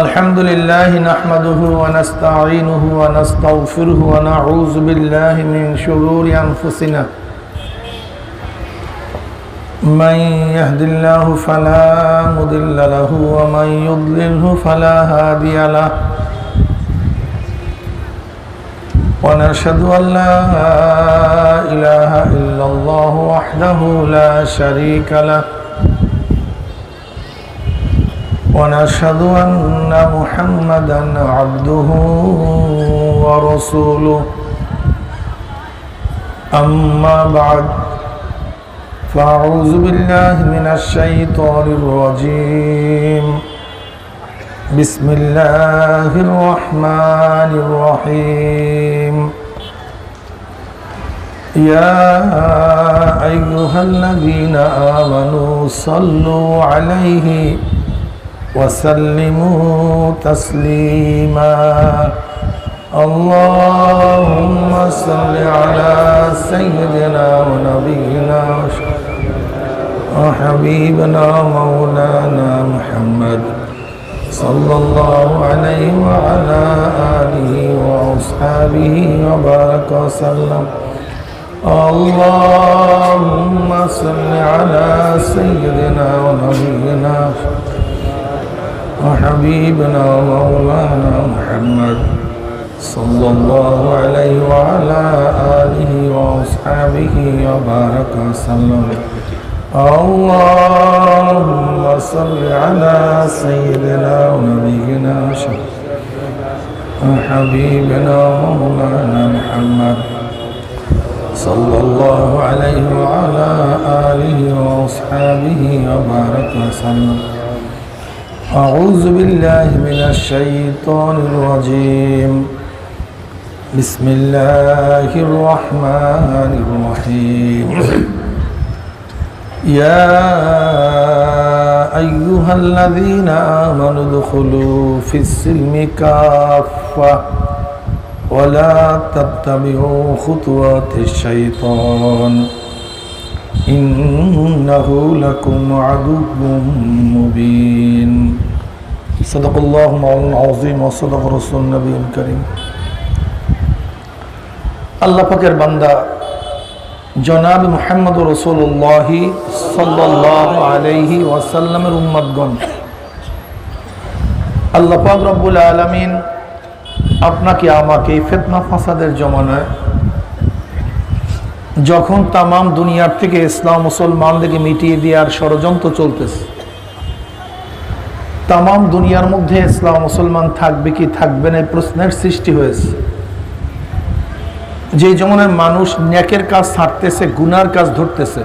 الحمد لله نحمده ونستعينه ونستغفره ونعوذ بالله من شرور أنفسنا من يهد الله فلا مضل له ومن يضلله فلا هادي له ونشهد أن لا إله إلا الله وحده لا شريك له ونشهد أن محمدا عبده ورسوله أما بعد فأعوذ بالله من الشيطان الرجيم بسم الله الرحمن الرحيم يا أيها الذين آمنوا صلوا عليه وسلموا تسليما اللهم صل على سيدنا ونبينا وحبيبنا مولانا محمد صلى الله عليه وعلى آله وأصحابه وبارك وسلم اللهم صل على سيدنا ونبينا وحبيبنا مولانا محمد صلى الله عليه وعلى آله وأصحابه وبارك وسلم اللهم صل على سيدنا ونبينا وحبيبنا مولانا محمد صلى الله عليه وعلى آله وأصحابه وبارك وسلم أعوذ بالله من الشيطان الرجيم بسم الله الرحمن الرحيم يا أيها الذين آمنوا ادخلوا في السلم كافة ولا تتبعوا خطوات الشيطان إنه لكم عدو مبين صدق الله العظيم وصدق رسول النبي الكريم আল্লাহ পাকের বান্দা জনাব মুহাম্মদ রাসূলুল্লাহ সাল্লাল্লাহু আলাইহি ওয়াসাল্লামের উম্মতগণ, আল্লাহ পাক রব্বুল আলামিন আপনাকে আমাকে ফিতনা ফাসাদের জমানায় যখন তামাম দুনিয়ার থেকে ইসলাম মুসলমানদেরকে মিটিয়ে দেওয়ার ষড়যন্ত্র চলতেছে, তামাম দুনিয়ার মধ্যে ইসলাম মুসলমান থাকবে কি থাকবে না প্রশ্নের সৃষ্টি হয়েছে। যে জমানায় মানুষ নেকের কাজ ছাড়তেছে, গুনার কাজ ধরতেছে,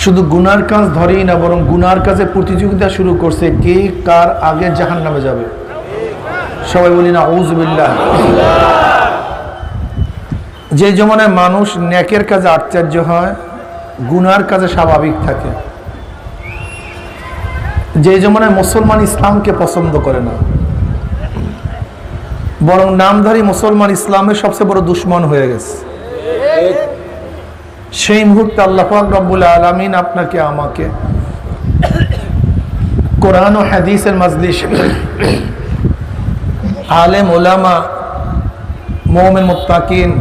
শুধু গুনার কাজ ধরেই না বরং গুনার কাজে প্রতিযোগিতা শুরু করছে, কে কার আগে জাহান্নামে যাবে। সবাই বলি না আউযু বিল্লাহ। যে জমানায় মানুষ নেকের কাজে আশ্চর্য হয়, গুনার কাজে স্বাভাবিক থাকে, যে জমানায় মুসলমান ইসলামকে পছন্দ করে না বরং নামধারী মুসলমান ইসলামের সবচেয়ে বড় দুশ্মন হয়ে গেছে, সেই মুহূর্তে আল্লাহ পাক রব্বুল আলামিন আপনাকে আমাকে কোরআন ও হাদিসের মাজলিস, আলেম ওলামা, মুমিন মুত্তাকিন,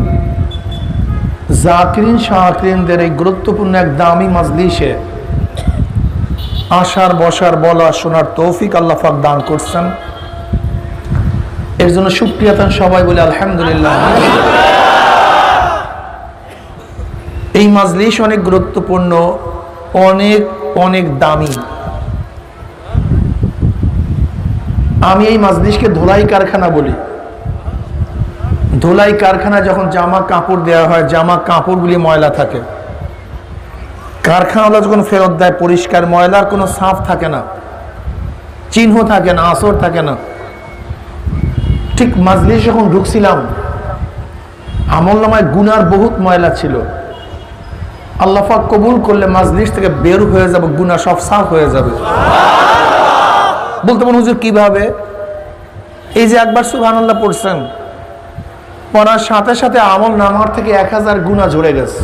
জাকিরিন শাকিরিনদের এই গুরুত্বপূর্ণ এক দামি মাজলিসে আসার বসার বলা শোনার তৌফিক আল্লাহ পাক দান করছেন। এর জন্য শুকরিয়া তান সবাই বলে আলহামদুলিল্লাহ। এই মাজলিস অনেক গুরুত্বপূর্ণ, অনেক অনেক দামি। আমি এই মাজলিসকে ধোলাই কারখানা বলি। ধোলাই কারখানা যখন জামা কাপড় দেওয়া হয়, জামা কাপড়গুলি ময়লা থাকে, কারখানাওয়ালা যখন ফেরত দেয় পরিষ্কার, ময়লার কোনো ছাপ থাকে না, চিহ্ন থাকে না, আসর থাকে না। ঠিক মাজলিস যখন ঢুকছিলাম, আমলনামায় গুনার বহুত ময়লা ছিল। আল্লাহ পাক কবুল করলে মাজলিস থেকে বের হয়ে যাব, গুনাহ সব সাফ হয়ে যাবে। বলতে পারেন হুজুর কিভাবে? এই যে একবার সুবহানাল্লাহ পড়ছেন, পড়ার সাথে সাথে আমল নামার থেকে 1000 গুনাহ ঝরে গেছে,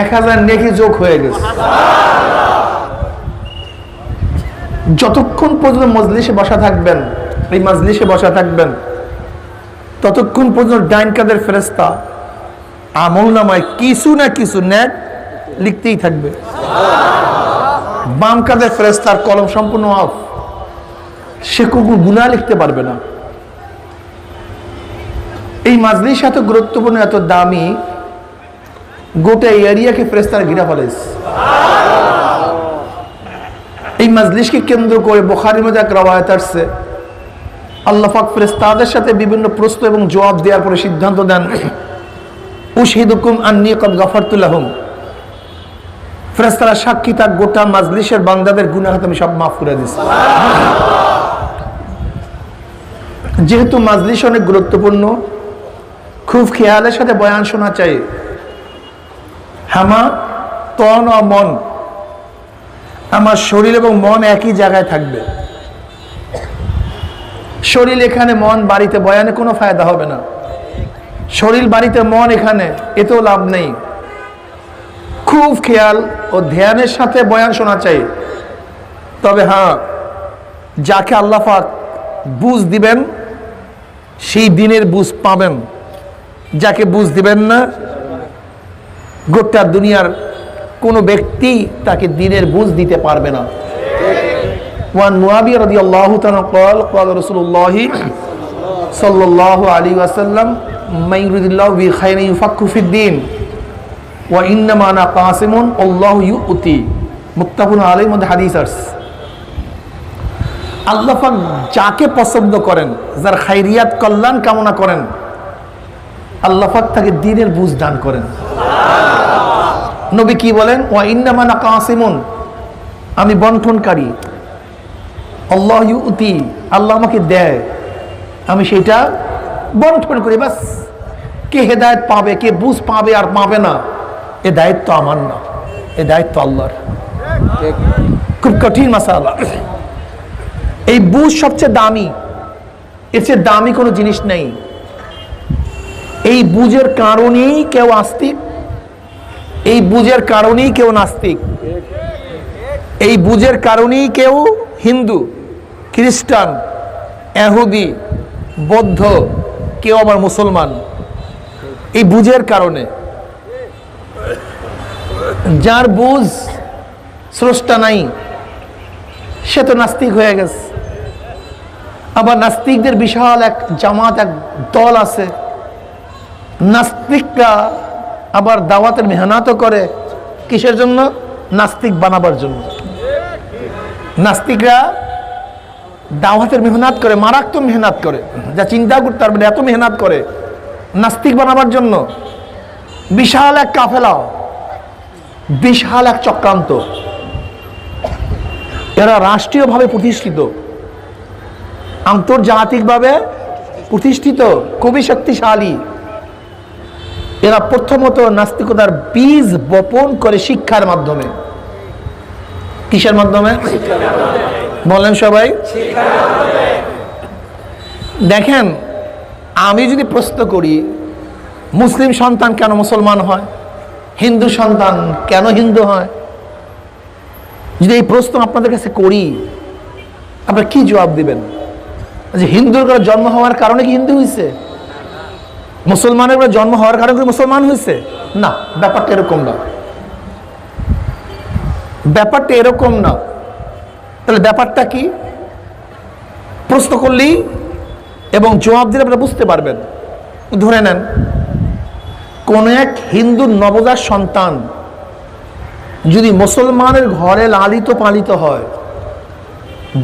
1000 নেকি যোগ হয়ে গেছে। যতক্ষণ পর্যন্ত মজলিসে বসা থাকবেন, এই মজলিসে বসা থাকবেন, ততক্ষণ পর্যন্ত ডাইন কাদের ফেরেশতা আমল নামায় কিছু না কিছু নেক লিখতেই থাকবে। বাম কাদের ফেরেশতার কলম সম্পূর্ণ অফ, সে কোনো গুনাহ লিখতে পারবে না। এই মাজলিস এত গুরুত্বপূর্ণ, এত দামি, গোটা এরিয়াকে ফেরেশতারা ঘিরে ফেলেছে। এই মাজলিসকে কেন্দ্র করে বুখারীর মধ্যে এক রওয়ায়াত আসছে, আল্লাহ পাক ফেরেশতাদের সাথে বিভিন্ন প্রশ্ন এবং জবাব দেওয়ার পরে সিদ্ধান্ত দেন, উশহিদুকুম আন্নী ক্বাদ গাফারতু লাহুম। ফেরেশতারা সাক্ষী থাক, গোটা মাজলিসের বান্দাদের গুনাহ আমি সব মাফ করে দিয়েছি। যেহেতু মাজলিস অনেক গুরুত্বপূর্ণ, খুব খেয়ালের সাথে বয়ান শোনা চাই। হামা তন ও মন, আমার শরীর এবং মন একই জায়গায় থাকবে। শরীর এখানে, মন বাড়িতে, বয়ানে কোনো ফায়দা হবে না। শরীর বাড়িতে, মন এখানে, এতেও লাভ নেই। খুব খেয়াল ও ধ্যানের সাথে বয়ান শোনা চাই। তবে হ্যাঁ, যাকে আল্লাহ পাক বুঝ দিবেন সেই দিনের বুঝ পাবেন, যাকে বুঝ দিবেন না, গোটা দুনিয়ার কোনো ব্যক্তি তাকে দিনের বুঝ দিতে পারবে না। ওয়ান মুআবিয়া রাদিয়াল্লাহু তাআলা قال قال رسول الله صلى الله عليه وسلم من يريد الله به خيرا يفقهه في الدين وانما انا قاسم الله يؤتي মুত্তাফাকুন আলাইহির মধ্যে হাদিস আছে। আল্লাহ পাক যাকে পছন্দ করেন, যার খায়রিয়াত কল্যাণ কামনা করেন, আল্লাহ পাক তাকে দ্বীনের বুঝ দান করেন। নবী কি বলেন? ওয়া ইন্নামা আনা কাসিমুন, আমি বন্টনকারী। আল্লাহ ইউতি, আল্লাহ আমাকে দেয়, আমি সেটা বন্টন করি। বাস, কে হেদায়েত পাবে, কে বুঝ পাবে আর পাবে না, এ দায়িত্ব আমার না, এ দায়িত্ব আল্লাহর। খুব কঠিন মাসালা। এই বুঝ সবচেয়ে দামি, এর চেয়ে দামি কোনো জিনিস নেই। এই বুঝের কারণেই কেউ আস্তিক, এই বুঝের কারণেই কেউ নাস্তিক, এই বুঝের কারণেই কেউ হিন্দু, খ্রিস্টান, ইহুদি, বৌদ্ধ, কেউ আবার মুসলমান। এই বুঝের কারণে। যার বুঝ স্রষ্টা নাই, সে তো নাস্তিক হয়ে গেছে। আবার নাস্তিকদের বিশাল এক জামাত, এক দল আছে। নাস্তিকরা আবার দাওয়াতের মেহনতও করে, কিসের জন্য? নাস্তিক বানাবার জন্য। নাস্তিকরা দাওয়াতের মেহনত করে, মারাত্মক মেহনত করে, যা চিন্তা করতে পারবে না, এত মেহনত করে নাস্তিক বানাবার জন্য। বিশাল এক কাফেলা, বিশাল এক চক্রান্ত। এরা রাষ্ট্রীয়ভাবে প্রতিষ্ঠিত, আন্তর্জাতিকভাবে প্রতিষ্ঠিত, খুবই শক্তিশালী। এরা প্রথমত নাস্তিকতার বীজ বপন করে শিক্ষার মাধ্যমে। কিসের মাধ্যমে বলেন সবাই? দেখেন, আমি যদি প্রশ্ন করি মুসলিম সন্তান কেন মুসলমান হয়, হিন্দু সন্তান কেন হিন্দু হয়, যদি এই প্রশ্ন আপনাদের কাছে করি, আপনারা কি জবাব দিবেন? যে হিন্দুর ঘরে জন্ম হওয়ার কারণে কি হিন্দু হয়েছে? মুসলমানের ঘরে জন্ম হওয়ার কারণে কি মুসলমান হয়েছে? না, ব্যাপারটা এরকম না, ব্যাপারটা এরকম না। তাহলে ব্যাপারটা কি? প্রশ্ন করলেই এবং জবাব দিলে আপনারা বুঝতে পারবেন। ধরে নেন, কোন এক হিন্দুর নবজাত সন্তান যদি মুসলমানের ঘরে লালিত পালিত হয়,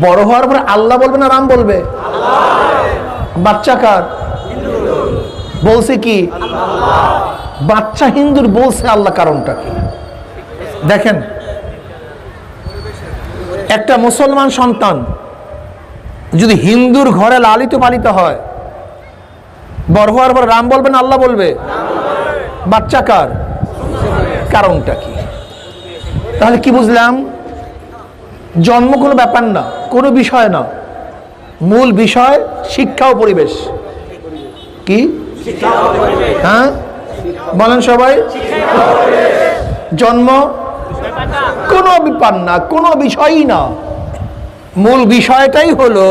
বড় হওয়ার পরে আল্লাহ বলবে না রাম বলবে? বাচ্চা কার? বলছে কি? বাচ্চা হিন্দুর বলছে আল্লাহ। কারণটা কি? দেখেন, একটা মুসলমান সন্তান যদি হিন্দুর ঘরে লালিত পালিত হয়, বড় হওয়ার পর রাম বলবে না আল্লাহ বলবে? বাচ্চা কার? কারণটা কি? তাহলে কি বুঝলাম? জন্ম কোনো ব্যাপার না, কোনো বিষয় না, মূল বিষয় শিক্ষা ও পরিবেশ। কি? হ্যাঁ বলেন সবাই। জন্ম কোনো ব্যাপার না, কোনো বিষয়ই না, মূল বিষয়টাই হলো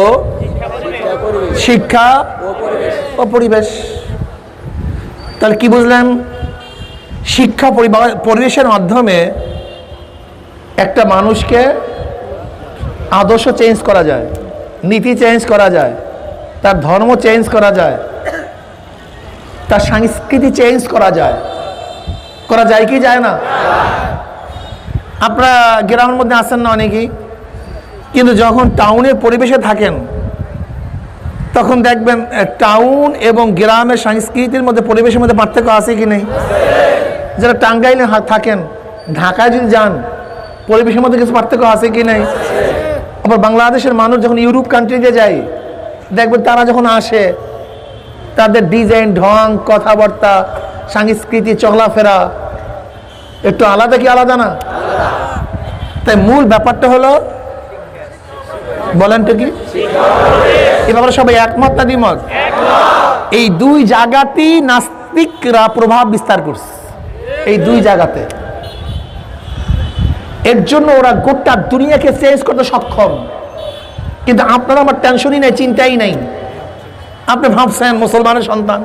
শিক্ষা ও পরিবেশ। তাহলে কি বুঝলেন? শিক্ষা পরিবেশের মাধ্যমে একটা মানুষকে আদর্শ চেঞ্জ করা যায়, নীতি চেঞ্জ করা যায়, তার ধর্ম চেঞ্জ করা যায়, তার সংস্কৃতি চেঞ্জ করা যায়। করা যায় কি যায় না? আপনারা গ্রামের মধ্যে আসেন না অনেকেই, কিন্তু যখন টাউনের পরিবেশে থাকেন তখন দেখবেন টাউন এবং গ্রামের সংস্কৃতির মধ্যে, পরিবেশের মধ্যে পার্থক্য আছে কি নেই? যারা টাঙ্গাইলে থাকেন, ঢাকায় যদি যান, পরিবেশের মধ্যে কিছু পার্থক্য আছে কি নেই? আবার বাংলাদেশের মানুষ যখন ইউরোপ কান্ট্রিতে যায়, দেখবেন তারা যখন আসে তাদের ডিজাইন, ঢং, কথাবার্তা, সংস্কৃতি, চলাফেরা একটু আলাদা কি আলাদা না? তাই মূল ব্যাপারটা হলো, বলেন তো কি এ ব্যাপারে সবাই একমত না দ্বিমত? এই দুই জায়গাতেই নাস্তিকরা প্রভাব বিস্তার করছে, এই দুই জায়গাতে। এর জন্য ওরা গোটা দুনিয়াকে চেঞ্জ করতে সক্ষম। কিন্তু আপনারা আমার টেনশনই নাই, চিন্তাই নাই। আপনি ভাবছেন মুসলমানের সন্তান,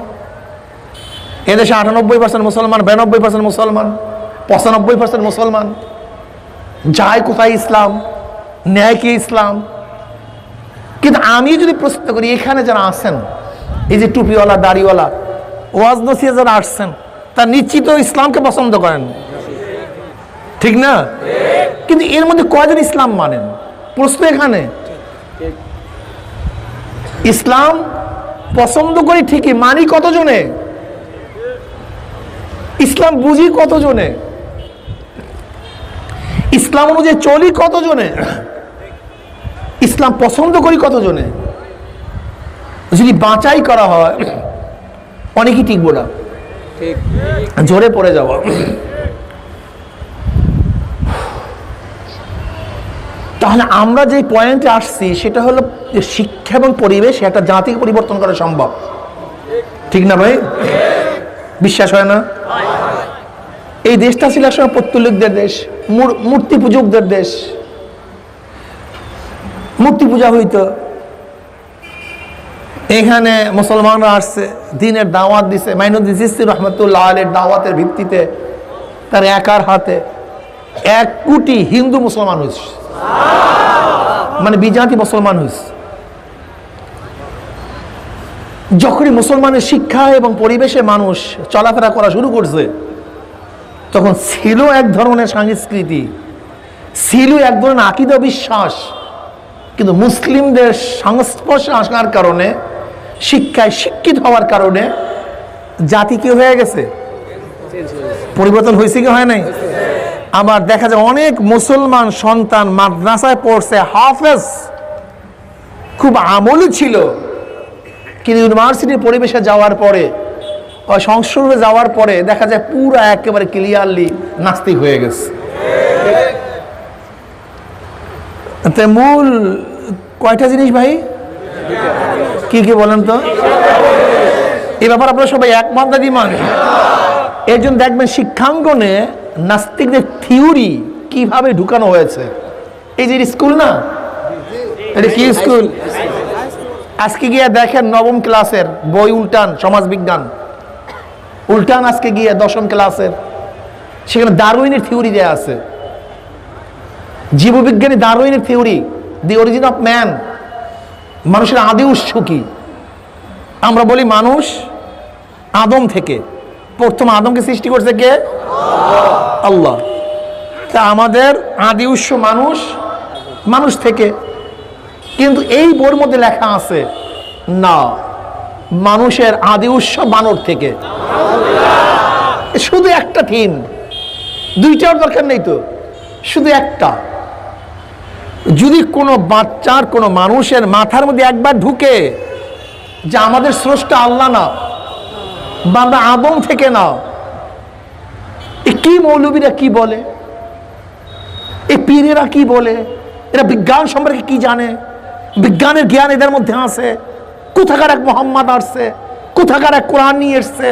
এদেশে 98% মুসলমান, 92% মুসলমান, 95% মুসলমান, যায় কোথায় ইসলাম, ন্যায় কি ইসলাম? কিন্তু আমি যদি প্রশ্ন করি, এখানে যারা আছেন, এই যে টুপিওয়ালা, দাড়িওয়ালা, ওয়াজ নসিহতে যারা আসছেন, তারা নিশ্চিত ইসলামকে পছন্দ করেন, ঠিক না? কিন্তু এর মধ্যে কয়জন ইসলাম মানেন? প্রশ্ন এখানে। ইসলাম পছন্দ করি ঠিকই, মানি কতজনে? ইসলাম বুঝি কতজনে? ইসলাম অনুযায়ী চলি কতজনে? ইসলাম পছন্দ করি কতজনে? যদি বাঁচাই করা হয় অনেকই টিকবো না, জোরে পড়ে যাওয়া। তাহলে আমরা যে পয়েন্টে আসছি সেটা হলো যে শিক্ষা এবং পরিবেশ একটা জাতিকে পরিবর্তন করা সম্ভব, ঠিক না ভাই? বিশ্বাস হয় না? এই দেশটা ছিল একসময় পৌত্তলিকদের দেশ, মূর্তি পূজকদের দেশ। মূর্তি পূজা হইতো, এখানে মুসলমানরা আসছে, দিনের দাওয়াত দিছে। মাইনুদ্দিন চিশতি রহমতুল্লাহ আলাইহির দাওয়াতের ভিত্তিতে তার একার হাতে 1 কোটি হিন্দু মুসলমান হয়েছে, মানে বিজাতি মুসলমান হয়েছে। যখনই মুসলমানের শিক্ষা এবং পরিবেশে মানুষ চলাফেরা করা শুরু করছে, তখন ছিল এক ধরনের সংস্কৃতি, ছিল এক ধরনের আকীদা, বিশ্বাস। কিন্তু মুসলিমদের সংস্পর্শে আসার কারণে, শিক্ষায় শিক্ষিত হওয়ার কারণে জাতি কি হয়ে গেছে? পরিবর্তন হয়েছে কি হয় নাই? আবার দেখা যায় অনেক মুসলমান সন্তান মাদ্রাসায় পড়ছে, হাফেজ, খুব আমলি ছিল, কিন্তু ইউনিভার্সিটির পরিবেশে যাওয়ার পরে, সংস্কৃতি যাওয়ার পরে দেখা যায় পুরো একেবারে ক্লিয়ারলি নাস্তিক হয়ে গেছে। মূল কয়টা জিনিস ভাই? কি কি বলেন তো? এই ব্যাপারে আপনারা সবাই একমত না দ্বিমত? এর জন্য দেখবেন শিক্ষাঙ্গনে নাস্তিকদের থিওরি কিভাবে ঢুকানো হয়েছে। এই যে স্কুল না, এটা কি স্কুল? আজকে গিয়ে দেখেন 9ম ক্লাসের বই উল্টান, সমাজ বিজ্ঞান উল্টান, আজকে গিয়ে 10ম ক্লাসের, সেখানে ডারউইনের থিওরি দেয়া আছে। জীববিজ্ঞানী ডারউইনের theory, the origin of man, মানুষের আদি উৎস কি? আমরা বলি মানুষ আদম থেকে, প্রথম আদমকে সৃষ্টি করছে কে? আল্লাহ। তা আমাদের আদি উৎস মানুষ, মানুষ থেকে। কিন্তু এই বইয়ের মধ্যে লেখা আছে না, মানুষের আদি উৎস বানর থেকে। শুধু একটা থিম, দুইটার দরকার নেই তো, শুধু একটা। যদি কোনো বাচ্চার, কোনো মানুষের মাথার মধ্যে একবার ঢুকে যে আমাদের স্রষ্টা আল্লাহ না, বা আমরা আদম থেকে না, কি মৌলবীরা কি বলে, এই পীরেরা কি বলে, এরা বিজ্ঞান সম্পর্কে কি জানে, বিজ্ঞানের জ্ঞান এদের মধ্যে আছে, কোথাকার এক মোহাম্মদ আসছে, কোথাকার এক কোরআন নিয়ে এসছে,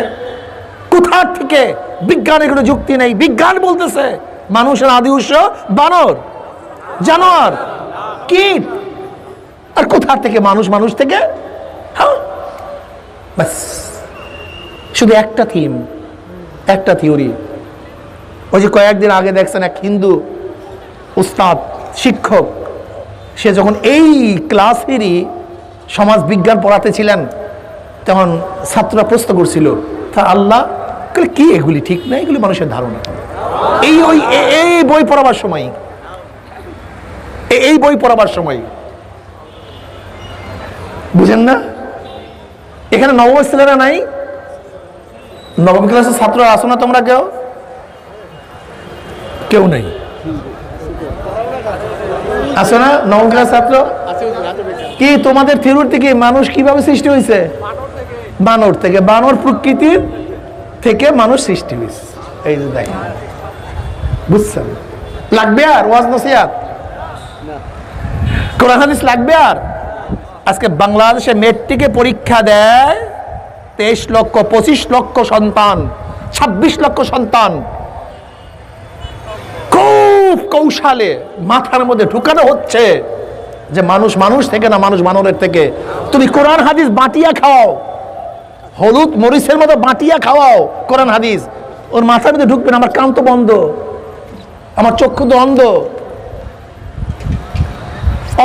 কোথার থেকে? বিজ্ঞানের কোনো যুক্তি নেই। বিজ্ঞান বলতেছে মানুষের আদি উৎস বানর, জানোয়ার, কীট। আর কোথা থেকে মানুষ, মানুষ থেকে, হ্যাঁ ব্যাস। শুধু একটা থিম, একটা থিওরি। ওই যে কয়েকদিন আগে দেখছেন এক হিন্দু উস্তাদ, শিক্ষক, সে যখন এই ক্লাসেরই সমাজ বিজ্ঞান পড়াতে ছিলেন, তখন ছাত্ররা প্রশ্ন করছিল, তা আল্লাহ কি এগুলি ঠিক না, এগুলি মানুষের ধারণা। এই বই পড়াবার সময়, এই বই পড়াবার সময়, বুঝেন না? এখানে নবম ছেলেরা নাই? নবম ক্লাসের ছাত্ররা আসো না তোমরা? কেউ নেই, আসো না নবম ক্লাস ছাত্র? কি তোমাদের থিওরি থেকে মানুষ কিভাবে সৃষ্টি হয়েছে? বানর থেকে। বানর প্রকৃতির থেকে মানুষ সৃষ্টি হয়েছে। এই যে দেখেন, বুঝছেন? লাগবে আর ওয়াজ নসিহত, কোরআন হাদিস লাগবে আর? আজকে বাংলাদেশে মেট্রিকে পরীক্ষা দেয় 23 লক্ষ, 25 লক্ষ সন্তান, 26 লক্ষ সন্তান। খুব কৌশলে মাথার মধ্যে ঢুকানো হচ্ছে যে মানুষ মানুষ থেকে না, মানুষ বানরের থেকে। তুমি কোরআন হাদিস বাটিয়া খাওয়াও, হলুদ মরিচের মতো বাটিয়া খাওয়াও কোরআন হাদিস, ওর মাথার মধ্যে ঢুকবে না। আমার কান তো বন্ধ, আমার চক্ষু তো অন্ধ।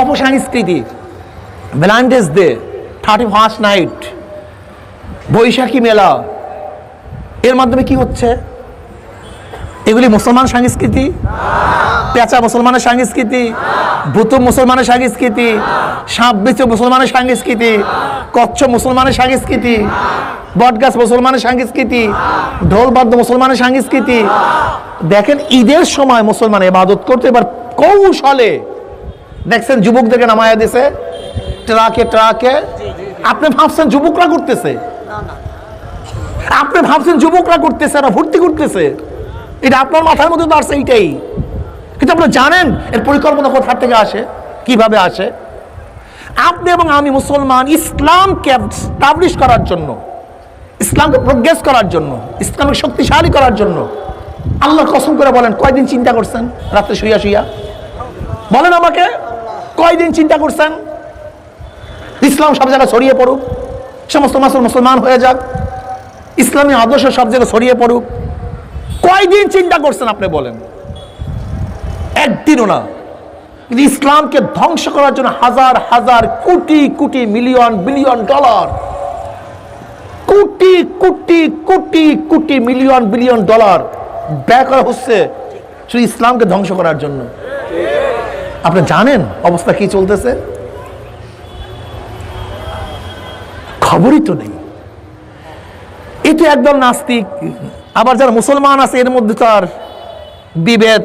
অপসংস্কৃতি, ভ্যালেন্টাইন্স ডে, 31st নাইট, বৈশাখী মেলা, এর মাধ্যমে কি হচ্ছে? এগুলি মুসলমান সংস্কৃতি? পেঁচা মুসলমানের সংস্কৃতি, ভূত মুসলমানের সংস্কৃতি, সাপ বিচ্ছু মুসলমানের সংস্কৃতি, কচ্ছ মুসলমানের সংস্কৃতি, বটগাছ মুসলমানের সংস্কৃতি, ঢোল বাদ্য মুসলমানের সংস্কৃতি। দেখেন ঈদের সময় মুসলমান ইবাদত করতে, এবার কৌশলে দেখছেন যুবকদেরকে নামায়া দিছে ট্রাকে ট্রাকে। আপনি ভাবছেন যুবকরা করতেছে? আপনি ভাবছেন যুবকরা করতেছে, এরা ভর্তি করতেছে? এটা আপনার মাথার মধ্যে তো আসছে এইটাই, কিন্তু আপনি জানেন এর পরিকল্পনা কোথা থেকে আসে, কিভাবে আসে? আপনি এবং আমি মুসলমান ইসলামকে এস্টাবলিশ করার জন্য, ইসলামকে প্রোগ্রেস করার জন্য, ইসলামকে শক্তিশালী করার জন্য আল্লাহর কসম করে বলেন কয়দিন চিন্তা করছেন? রাতে শুইয়া শুইয়া বলেন আমাকে, কয়দিন চিন্তা করছেন ইসলাম সব জায়গায় ছড়িয়ে পড়ুক, সমস্ত মুসলমান হয়ে যাক, ইসলামী আদর্শ সব জায়গায় ছড়িয়ে পড়ুক? কয়দিন চিন্তা করছেন আপনি বলেন? একদিনও না। কিন্তু ইসলামকে ধ্বংস করার জন্য হাজার হাজার crore crore million billion dollar, crore crore crore crore million billion dollar ব্যয় করা হচ্ছে শুধু ইসলামকে ধ্বংস করার জন্য। আপনি জানেন অবস্থা কি চলতেছে? খবরই তো নেই। এতে একদল নাস্তিক, আবার যারা মুসলমান আছে এর মধ্যে তার বিভেদ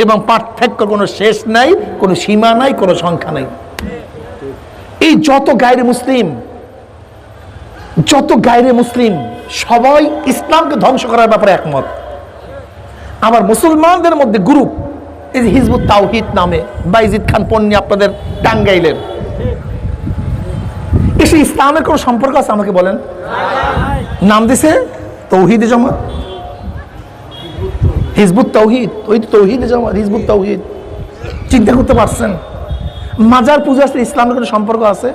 এবং পার্থক্য কোনো শেষ নাই, কোনো সীমা নাই, কোনো সংখ্যা নাই। এই যত গায়রে মুসলিম সবাই ইসলামকে ধ্বংস করার ব্যাপারে একমত। আবার মুসলমানদের মধ্যে গ্রুপ, এই যে হিজবুত তাওহীদ নামে বাইজিদ খান পন্নী আপনাদের টাঙ্গাইলের, এসে ইসলামের কোনো সম্পর্ক আছে আমাকে বলেন? নাম দিছে তৌহিদে জামাত, হিজবুত তাওহীদ, ওই তো তৌহিদে জামাত, হিজবুত তাওহীদ। চিন্তা করতে পারছেন? মাজার পূজার সাথে ইসলামের কোনো সম্পর্ক আছে?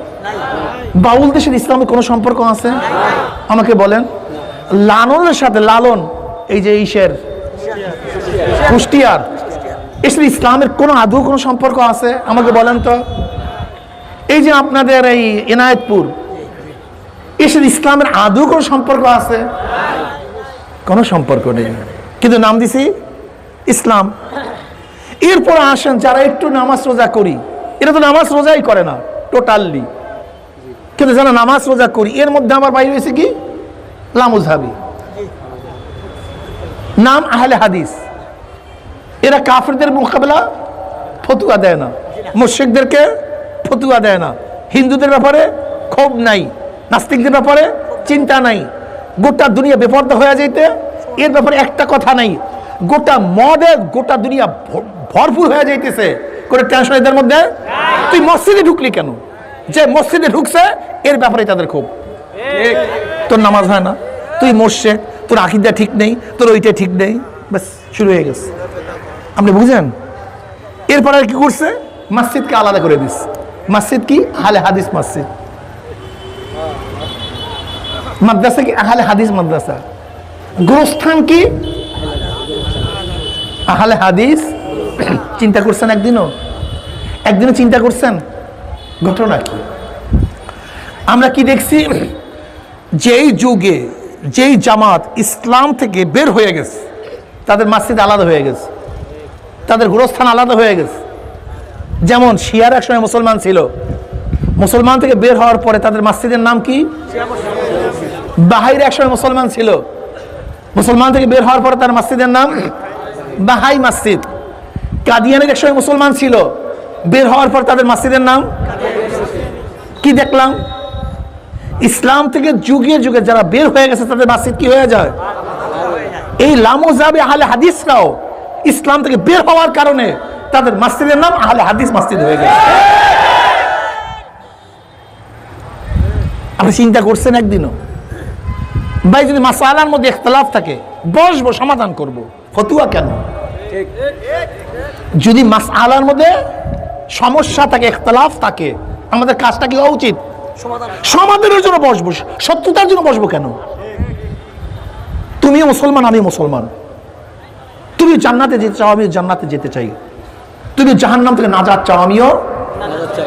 বাউল দেশের ইসলামের কোনো সম্পর্ক আছে আমাকে বলেন? লালনের সাথে, লালন এই যে ঈশের কুষ্টিয়ার, এর সাথে ইসলামের কোনো আদৌ কোনো সম্পর্ক আছে আমাকে বলেন তো? এই যে আপনাদের এই এনায়েতপুর, এর সাথে ইসলামের আদৌ কোনো সম্পর্ক আছে? কোনো সম্পর্ক নেই, কিন্তু নাম দিছি ইসলাম। এরপর আসেন যারা একটু নামাজ রোজা করি, এরা তো নামাজ রোজাই করে না টোটালি, কিন্তু যারা নামাজ রোজা করি এর মধ্যে আমার বাইরে হয়েছে কি লামুজহাবি, নাম আহলে হাদিস। এরা কাফেরদের মোকাবেলা ফতুয়া দেয় না, মুশরিকদেরকে ফতুয়া দেয় না, হিন্দুদের ব্যাপারে ক্ষোভ নাই, নাস্তিকদের ব্যাপারে চিন্তা নাই, গোটা দুনিয়া বেপর্দা হয়ে যাইতে এর ব্যাপারে একটা কথা নাই, গোটা মডে গোটা দুনিয়া ভরপুর হয়ে যাইতেছে, কোনো টেনশন এদের মধ্যে। তুই মসজিদে ঢুকলি কেন? যে মসজিদে ঢুকছে এর ব্যাপারে তাদের খুব। তোর নামাজ হয় না, তুই মোর্শেদ, তোর আকীদা ঠিক নেই, তোর ওইটা ঠিক নেই, ব্যাস শুরু হয়ে গেছে। আপনি বুঝেন? এরপরে কি করছে? মসজিদকে আলাদা করে দিচ্ছে। মসজিদ কি? আহলে হাদিস মসজিদ। মাদ্রাসা কি? আহলে হাদিস মাদ্রাসা। গোরস্থান কি? আহলে হাদিস। চিন্তা করছেন একদিনও চিন্তা করছেন? ঘটনা কি? আমরা কি দেখছি? যেই যুগে যেই জামাত ইসলাম থেকে বের হয়ে গেছে, তাদের মসজিদ আলাদা হয়ে গেছে, তাদের গোরস্থান আলাদা হয়ে গেছে। যেমন শিয়ার এক সময় মুসলমান ছিল, মুসলমান থেকে বের হওয়ার পরে তাদের মসজিদের নাম কি? বাহাইর এক সময় মুসলমান ছিল, মুসলমান থেকে বের হওয়ার পরে তার মসজিদের নাম বাহাই মসজিদ। কাদিয়ানের এক সময় মুসলমান ছিল, বের হওয়ার পর তাদের মসজিদের নাম কি? দেখলাম ইসলাম থেকে যুগে যুগে যারা বের হয়ে গেছে তাদের মসজিদ কি হয়ে যায়? এই লামোজাবে আহলে হাদিসরাও ইসলাম থেকে বের হওয়ার কারণে তাদের মসজিদের নাম আহলে হাদিস মসজিদ হয়ে গেছে। আপনি চিন্তা করছেন একদিনও? ভাই যদি মাসালার মধ্যে ইখতিলাফ থাকে, বসবো, সমাধান করব, ফতুয়া কেন? যদি মাসআলার মধ্যে সমস্যা থাকে, ইখতিলাফ থাকে, আমাদের কাজটা কি হওয়া উচিত? সমাধানের জন্য বসবো, সত্যতার জন্য বসবো কেন? তুমিও মুসলমান, আমি মুসলমান। তুমি জান্নাতে যেতে চাও, আমিও জান্নাতে যেতে চাই। তুমি জাহান্নাম থেকে নাজাত চাও, আমিও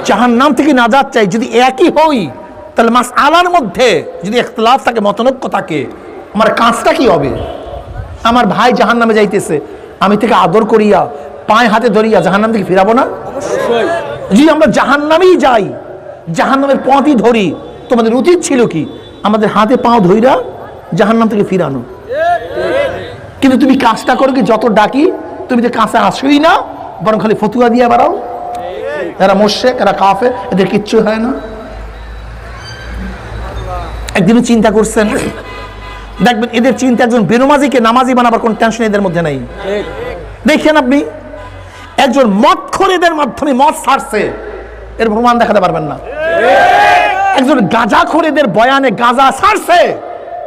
জাহান্নাম থেকে নাজাত চাই। যদি একই হই, তাহলে মাসআলার মধ্যে যদি ইখতিলাফ থাকে, মতনৈক্য থাকে, আমার কাজটা কি হবে? আমার ভাই জাহান্নামে যাইতেছে, আমি থেকে আদর করিয়া পায়ে হাতে ধরিয়া জাহান্নাম থেকে ফিরাবো না? যদি আমরা জাহান্নামেই যাই, জাহান্নামের পথই ধরি, তোমাদের উচিত ছিল কি আমাদের হাতে পাও ধইরা জাহান্নাম থেকে ফিরানো? কিন্তু তুমি কাজটা করো কি? যত ডাকি তুমি তো কাছে আসোই না, বরং খালি ফতুয়া দিয়ে বেড়াও। এরা মুশরিক, এরা কাফের, এদের কিচ্ছু হয় না। একদিনও চিন্তা করছেন? দেখবেন এদের চিন্তা, একজন বেনামাজিকে নামাজি বানাবার কোন টেনশন এদের মধ্যে নাই। দেখেন আপনি, একজন মদখোর এদের মাধ্যমে মদ ছাড়ছে, এর প্রমাণ দেখাতে পারবেন না। একজন গাঁজাখোর এদের বয়ানে গাঁজা ছাড়ছে,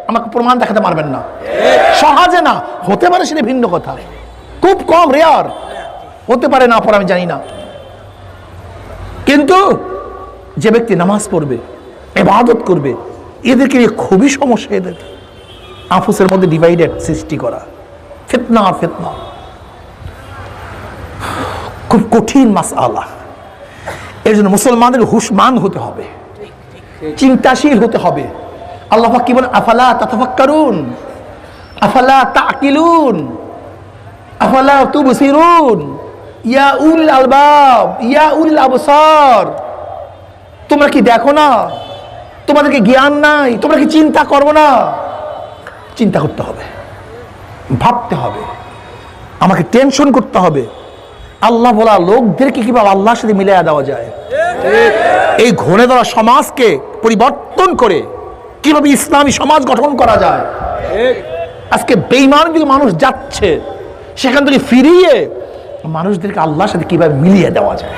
আমাকে প্রমাণ দেখাতে পারবেন না। সহজে না, হতে পারে সেটা ভিন্ন কথা, খুব কম, রেয়ার হতে পারে, না পরে আমি জানি না। কিন্তু যে ব্যক্তি নামাজ পড়বে, ইবাদত করবে, এদেরকে নিয়ে খুবই সমস্যা। এদের আফুসের মধ্যে ডিভাইডেড সৃষ্টি করা, ফিতনা আর ফিতনা, খুব কঠিন মাসআলা। এর জন্য মুসলমানদের হুশমান হতে হবে, চিন্তাশীল হতে হবে। আল্লাহ পাক কি বলেন? আফালা তাতাফাক্কারুন, আফালা তাকিলুন, আফালা তুবসিরুন, ইয়া উলিল আলবাব, ইয়া উলিল আবসার। তোমরা কি দেখো না? তোমাদেরকে জ্ঞান নাই? তোমরা কি চিন্তা করবো না? চিন্তা করতে হবে, ভাবতে হবে, আমাকে টেনশন করতে হবে। আল্লাহ বলা লোকদেরকে কিভাবে আল্লাহর সাথে মিলিয়ে দেওয়া যায়, এই ঘনে ধরা সমাজকে পরিবর্তন করে কিভাবে ইসলামী সমাজ গঠন করা যায়। আজকে বেঈমান দিকে মানুষ যাচ্ছে, সেখান থেকে ফিরিয়ে মানুষদেরকে আল্লাহর সাথে কিভাবে মিলিয়ে দেওয়া যায়,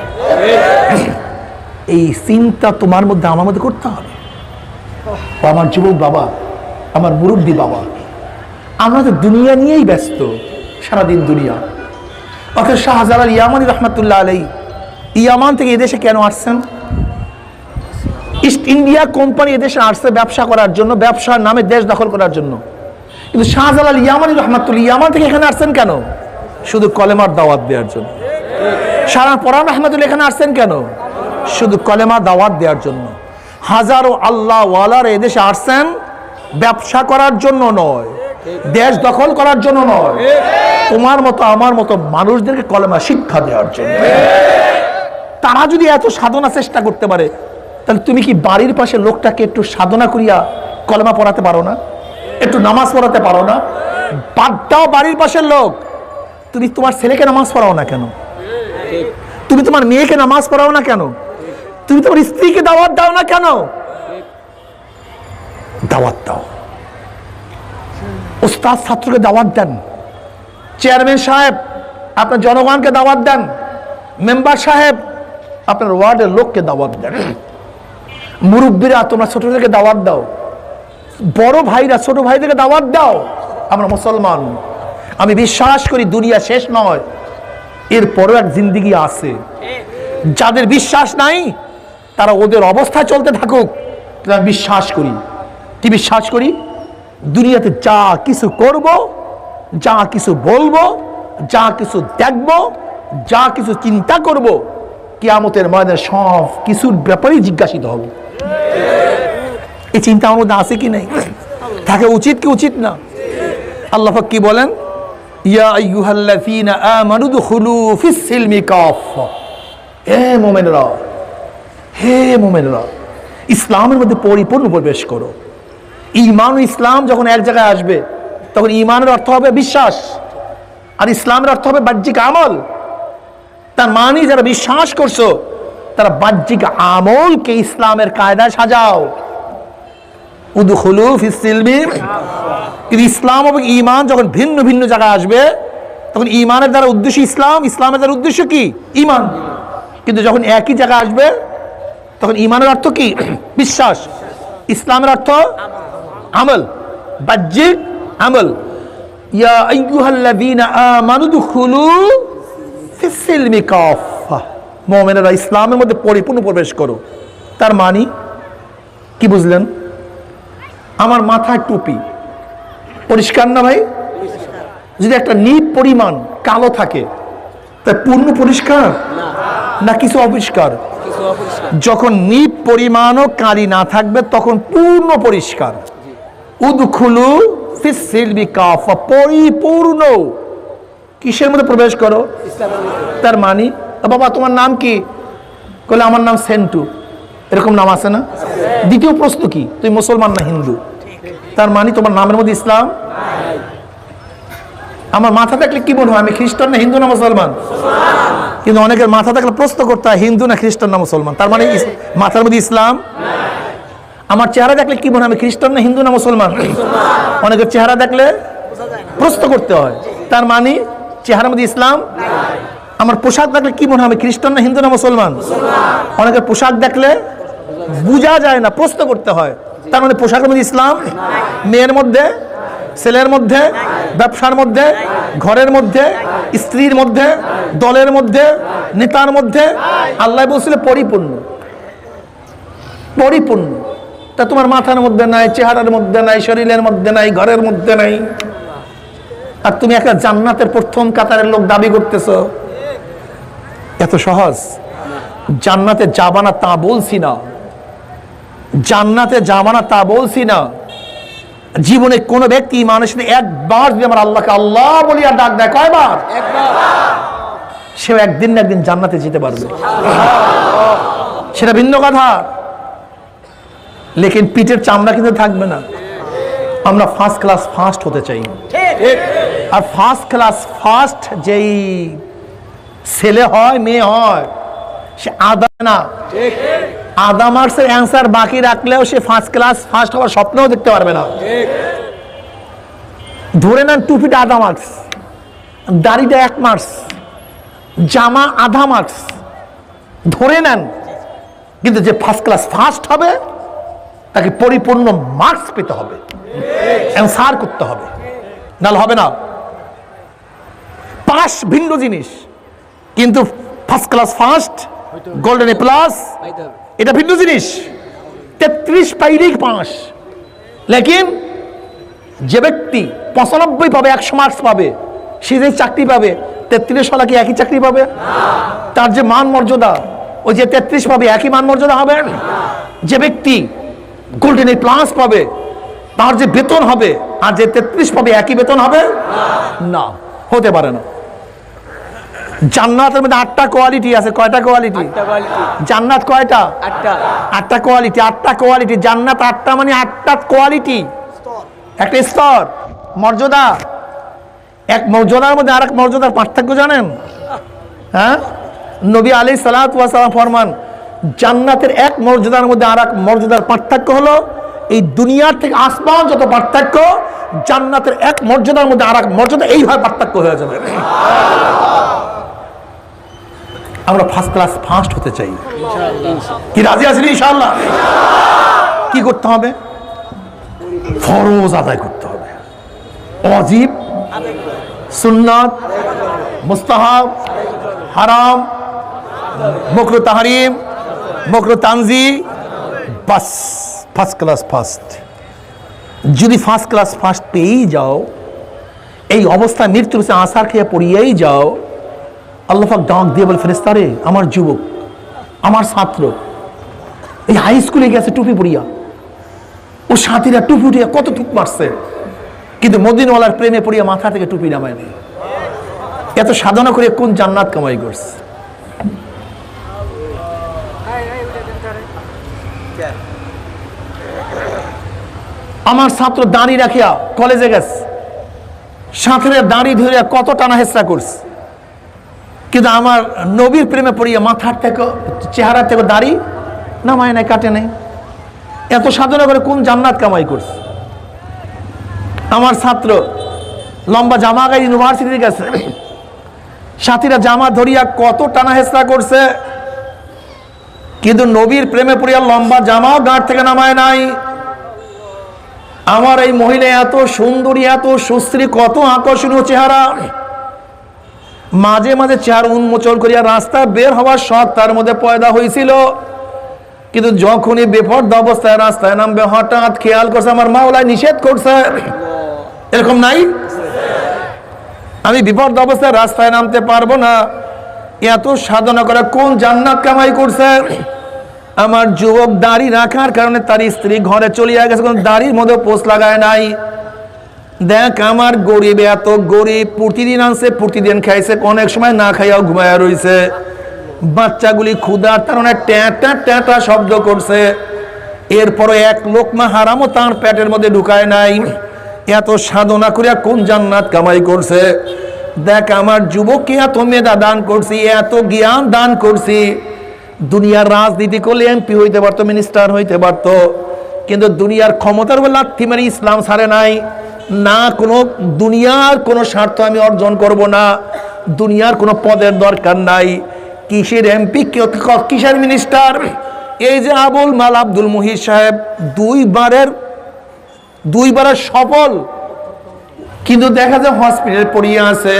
এই চিন্তা তোমার মধ্যে, আমার মধ্যে করতে হবে। আমার যুবক বাবা, আমার মুরব্বী বাবা, আমরা তো দুনিয়া নিয়েই ব্যস্ত, সারাদিন দুনিয়া। অথচ শাহজালাল ইয়ামানি রহমতুল্লাহ আলাইহি ইয়ামান থেকে এদেশে কেন আসছেন? ইস্ট ইন্ডিয়া কোম্পানি এদেশে আসছে ব্যবসা করার জন্য, ব্যবসার নামে দেশ দখল করার জন্য। কিন্তু শাহজালাল ইয়ামানি রহমতুল্লাহ ইয়ামান থেকে এখানে আসছেন কেন? শুধু কলেমার দাওয়াত দেওয়ার জন্য। সারা পরান রহমতুল্লাহ এখানে আসছেন কেন? শুধু কলেমার দাওয়াত দেওয়ার জন্য। হাজারো আল্লাহ ওয়ালার এদেশে আসছেন ব্যবসা করার জন্য নয়, দেশ দখল করার জন্য নয়, তোমার মতো আমার মতো মানুষদেরকে কলেমা শিক্ষা দেওয়ার জন্য। তারা যদি এত সাধনা চেষ্টা করতে পারে, তাহলে তুমি কি বাড়ির পাশে লোকটাকে একটু সাধনা করিয়া কলেমা পড়াতে পারো না? একটু নামাজ পড়াতে পারো না? বাদ দাও বাড়ির পাশের লোক, তুমি তোমার ছেলেকে নামাজ পড়াও না কেন? তুমি তোমার মেয়েকে নামাজ পড়াও না কেন? তুমি তোমার স্ত্রীকে দাওয়াত দাও না কেন? দাওয়াত দাও। উস্তাদ ছাত্রকে দাওয়াত দেন, চেয়ারম্যান সাহেব আপনার জনগণকে দাওয়াত দেন, মেম্বার সাহেব আপনার ওয়ার্ডের লোককে দাওয়াত দেন, মুরব্বীরা তোমরা ছোটদেরকে দাওয়াত দাও, বড় ভাইরা ছোট ভাইদেরকে দাওয়াত দাও। আমরা মুসলমান, আমি বিশ্বাস করি দুনিয়া শেষ নয়, এরপরও এক জিন্দেগি আছে। যাদের বিশ্বাস নাই তারা ওদের অবস্থায় চলতে থাকুক, আমি বিশ্বাস করি। কি বিশ্বাস করি? দুনিয়াতে যা কিছু করব, যা কিছু বলবো, যা কিছু দেখব, যা কিছু চিন্তা করব, কিয়ামতের ময়দানে সব কিছুর ব্যাপারেই জিজ্ঞাসিত হব। এই চিন্তা আমার মধ্যে আছে কি নাই? থাকে উচিত কি উচিত না? আল্লাহ পাক কি বলেন? ইয়া আইয়ুহাল্লাযীনা আমানু দুখুলু ফিস সিলমি কাফা। হে মুমিনরা, হে মুমিনরা, ইসলামের মধ্যে পরিপূর্ণ প্রবেশ করো। ঈমান ও ইসলাম যখন এক জায়গায় আসবে, তখন ঈমানের অর্থ হবে বিশ্বাস, আর ইসলামের অর্থ হবে বাহ্যিক আমল। তার মানে যারা বিশ্বাস করছো, তারা বাহ্যিক আমলকে ইসলামের কায়দায় সাজাও। উদখুলু ফিস সিলমি। কিন্তু ইসলাম এবং ঈমান যখন ভিন্ন ভিন্ন জায়গায় আসবে, তখন ঈমানের দ্বারা উদ্দেশ্য ইসলাম, ইসলামের দ্বারা উদ্দেশ্য কি? ঈমান। কিন্তু যখন একই জায়গায় আসবে, তখন ঈমানের অর্থ কি? বিশ্বাস। ইসলামের অর্থ আমল, বাহ্যিক আমল। ইয়া আইয়ুহাল্লাযীনা আমানু দুখুলু ফিস সিলমি কাফা। মুমিনেরা ইসলামের মধ্যে পরিপূর্ণ প্রবেশ করো। তার মানে কি বুঝলেন? আমার মাথায় টুপি পরিষ্কার না ভাই? যদি একটা নিপ পরিমাণ কালো থাকে, তা পূর্ণ পরিষ্কার না কিছু অপরিষ্কার? যখন নিপ পরিমাণও কালি না থাকবে, তখন পূর্ণ পরিষ্কার। উদখুলু ফিস সিলমি কাফা, পরিপূর্ণ। কিসের মধ্যে প্রবেশ করো? তার মানে বাবা তোমার নাম কি? বলে আমার নাম সেন্টু। এরকম নাম আছে না? দ্বিতীয় প্রশ্ন কি? তুই মুসলমান না হিন্দু? তার মানে তোমার নামের মধ্যে ইসলাম। আমার মাথা থাকলে কি মনে হয় আমি খ্রিস্টান না হিন্দু না মুসলমান? কিন্তু অনেকের মাথা থাকলে প্রশ্ন করতে হয় হিন্দু না খ্রিস্টান না মুসলমান। তার মানে মাথার মধ্যে ইসলাম। আমার চেহারা দেখলে কি মনে হয় আমি খ্রিস্টান না হিন্দু না মুসলমান? অনেকের চেহারা দেখলে প্রশ্ন করতে হয়, তার মানে চেহারার মধ্যে ইসলাম। আমার পোশাক দেখলে কি মনে হয় আমি খ্রিস্টান না হিন্দু না মুসলমান? অনেকের পোশাক দেখলে বোঝা যায় না, প্রশ্ন করতে হয়, তার মানে পোশাকের মধ্যে ইসলাম। মেয়ের মধ্যে, ছেলের মধ্যে, ব্যবসার মধ্যে, ঘরের মধ্যে, স্ত্রীর মধ্যে, দলের মধ্যে, নেতার মধ্যে আল্লাহ বলছিল পরিপূর্ণ, পরিপূর্ণ। তা তোমার মাথার মধ্যে নাই, চেহারার মধ্যে নাই, শরীরের মধ্যে নাই, ঘরের মধ্যে নাই, আর তুমি একটা জান্নাতের প্রথম কাতারের লোক দাবি করতেছো? এত সহজ? জান্নাতে যাবা না তা বলছি না, জান্নাতে যাবা না তা বলছি না। জীবনে কোন ব্যক্তি মানুষ একবার যদি আমার আল্লাহকে আল্লাহ বলি আর ডাক দেয়, কয়বার? সে একদিন না একদিন জান্নাতে যেতে পারবে, সেটা ভিন্ন কথা। লেকিন পিঠের চামড়া কিন্তু থাকবে না। আমরা ফার্স্ট ক্লাস ফার্স্ট হতে চাই, আর ফার্স্ট ক্লাস ফার্স্ট যেই ছেলে হয় মেয়ে হয়, সে আদা না, আধা মার্কসের অ্যান্সার বাকি রাখলেও সে ফার্স্ট ক্লাস ফার্স্ট হওয়ার স্বপ্নও দেখতে পারবে না। ধরে নেন টুপিটা আধা মার্কস, দাড়িটা 1 মার্কস, জামা আধা মার্কস, ধরে নেন। কিন্তু যে ফার্স্ট ক্লাস ফার্স্ট হবে তাকে পরিপূর্ণ মার্কস পেতে হবে, অ্যান্সার করতে হবে, নাহলে হবে না। পাস ভিন্ন জিনিস, কিন্তু first class first, golden A plus, এটা ভিন্ন জিনিস। 33 পাইলেই পাস। লেকিন যে ব্যক্তি 95 পাবে, 100 মার্কস পাবে, সে যে চাকরি পাবে, 33 সালা কি একই চাকরি পাবে? তার যে মান মর্যাদা, ওই যে 33 পাবে একই মান মর্যাদা হবে? যে ব্যক্তি গোল্ডেন এ প্লাস পাবে, তার যে বেতন হবে আর যে 33 পাবে একই বেতন হবে না, হতে পারে না। জান্নাতের মধ্যে 8টা কোয়ালিটি আছে। কয়টা কোয়ালিটি? জান্নাত কয়টা? 8টা কোয়ালিটি। 8টা কোয়ালিটি জান্নাত। 8টা মানে 8টা কোয়ালিটি, একটা স্তর, মর্যাদা। এক মর্যাদার মধ্যে আর এক মর্যাদার পার্থক্য জানেন? হ্যাঁ, নবী আলাইহিস সালাতু ওয়াস সালাম ফরমান, জান্নাতের এক মর্যাদার মধ্যে আর এক মর্যাদার পার্থক্য হলো এই দুনিয়ার থেকে আসমান যত পার্থক্য, জান্নাতের এক মর্যাদার মধ্যে আর এক মর্যাদা এইভাবে পার্থক্য হয়ে যাবে। আমরা ফার্স্ট ক্লাস ফার্স্ট হতে চাই, কি রাজি আছেন ইনশাআল্লাহ? কি করতে হবে? ফরজ আদায় করতে হবে, ওয়াজিব, সুন্নাত, মুস্তাহাব, হারাম, মাকরুহ, তাহরিম, মকর তানজি বাস ফার্স্ট ক্লাস ফার্স্ট। যদি ফার্স্ট ক্লাস ফার্স্ট পেয়েই যাও, এই অবস্থা মৃত্যুর আসার খেয়ে পড়িয়েই যাও, আল্লাহ পাক ডাক দিয়ে বলে, ফেরেশতারে আমার যুবক, আমার ছাত্র এই হাই স্কুলে গেছে টুপি পরিয়া, ও সাথীরা টুপি উঠিয়া কত টুপ মারছে, কিন্তু মদিনাওয়ালার প্রেমে পড়িয়া মাথা থেকে টুপি নামায় নেই। এত সাধনা করে কোন জান্নাত কামাই করছে? আমার ছাত্র দাঁড়ি রাখিয়া কলেজে গেছে, সাথীরা দাঁড়ি ধরে কত টানা হেসরা করছে, কিন্তু আমার নবীর প্রেমে পড়িয়া মাথার থেকে চেহারা থেকে দাড়ি নামায় নাই, কাটে নাই। এত সাধনা করে কোন জান্নাত কামাই করছে? আমার ছাত্র লম্বা জামা গায়ে ইউনিভার্সিটিতে গেছে, সাথীরা জামা ধরিয়া কত টানা হেসরা করছে, কিন্তু নবীর প্রেমে পড়িয়া লম্বা জামাও গাঁট থেকে নামায় নাই। আমার এই মহিলা এত সুন্দরী, এত সুশ্রী, কত আকর্ষণীয় চেহারা, মাঝে মাঝে চেহারা উন্মোচন করিয়া রাস্তায় বের হওয়ার শখ তার মধ্যে পয়দা হয়েছিল, কিন্তু যখনই বেপরদা অবস্থায় রাস্তায় নামবে হঠাৎ খেয়াল করছে আমার মাওলা নিষেধ করছে। এরকম নাই? আমি বিপর্দা অবস্থায় রাস্তায় নামতে পারবো না। এত সাধনা করে কোন জান্নাত কামাই করছে? আমার যুবক দাড়ি রাখার কারণে তার স্ত্রী ঘরে চলিয়া গেছে, কোন দাড়ির মধ্যে পোস্ট লাগায় নাই। দেখ আমার গরিব, এত গরিব, প্রতিদিন আনছে, প্রতিদিন খাইছে, অনেক সময় না খাইয়াও ঘুমায়া রইছে। বাচ্চাগুলি ক্ষুধার কারণে ট্যাঁটা ট্যাঁটা শব্দ করছে, এরপরও এক লোকমা হারামও তার পেটের মধ্যে ঢুকায় নাই। এত সাধনা করিয়া কোন জান্নাত কামাই করছে? দেখ আমার যুবককে এত মেধা দান করছি, এত জ্ঞান দান করছি। দুনিয়ার রাজনীতি করলে এমপি হইতে পারতো, মিনিস্টার হইতে পারতো, কিন্তু দুনিয়ার ক্ষমতার উপর লাথি মারি ইসলাম ছাড়ে নাই। না কোনো দুনিয়ার কোনো স্বার্থ আমি অর্জন করব না, দুনিয়ার কোনো পদের দরকার নাই। কিসের এমপি, কিসের মিনিস্টার? এই যে আবুল মাল আব্দুল মুহিত সাহেব দুইবারের সফল, কিন্তু দেখা যায় হসপিটাল পড়িয়ে আছে।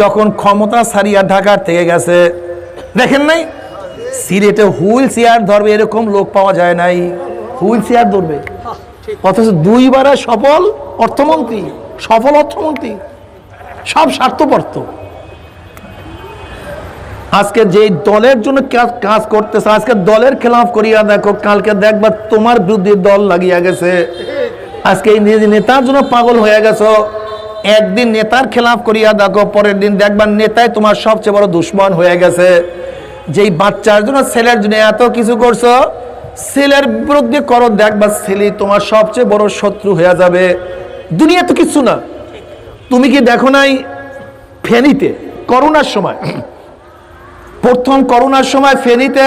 যখন ক্ষমতা ছাড়িয়া ঢাকার থেকে গেছে, দেখেন নাই সিলেটে হুইল চেয়ার ধরবে এরকম লোক পাওয়া যায় নাই। হুইল চেয়ার ধরবে, অথচ দুইবারের সফল অর্থমন্ত্রী, সফল অর্থমন্ত্রী, সব স্বার্থপর। আজকে যে দলের জন্য কাজ করতেছে, আজকে দলের খেলাফ করিয়া দেখো, কালকে দেখবা তোমার বিরুদ্ধে দল লাগিয়া গেছে। আজকে এই নেতার জন্য পাগল হয়ে গেছো, একদিন নেতার খেলাফ করিয়া দেখো, পরের দিন দেখবা নেতাই তোমার সবচেয়ে বড় দুশ্মন হয়ে গেছে। যেই বাচ্চার জন্য, ছেলের জন্য এত কিছু করছো, ছেলের বিরুদ্ধে করো, দেখবা ছেলে তোমার সবচেয়ে বড় শত্রু হয়ে যাবে। দুনিয়া তো কিছু না। তুমি কি দেখো নাই ফেনীতে করোনার সময়, প্রথম করোনার সময় ফেনীতে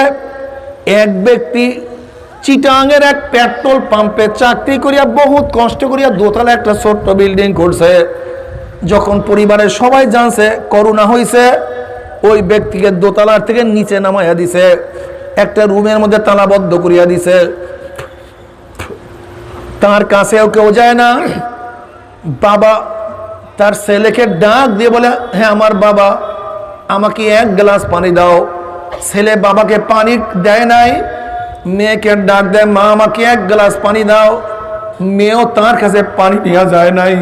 এক ব্যক্তি চিটাঙের এক পেট্রোল পাম্পে চাকরি করিয়া বহুত কষ্ট করিয়া দোতলা একটা ছোট্ট বিল্ডিং করছে। যখন পরিবারের সবাই জানছে করোনা হয়েছে, ওই ব্যক্তিকে দোতলার থেকে নিচে নামাইয়া দিছে, একটা রুমের মধ্যে তালাবদ্ধ করিয়া দিছে। তার কাছেও কেউ যায় না। বাবা তার ছেলেকে ডাক দিয়ে বলে, হ্যাঁ আমার বাবা, আমাকে এক গ্লাস পানি দাও। ছেলে বাবাকে পানি দেয় নাই, মেয়েকে ডাক দেয়, মা আমাকে এক গ্লাস পানি দাও। মেয়েও তার কাছে পানি নেওয়া যায় নাই।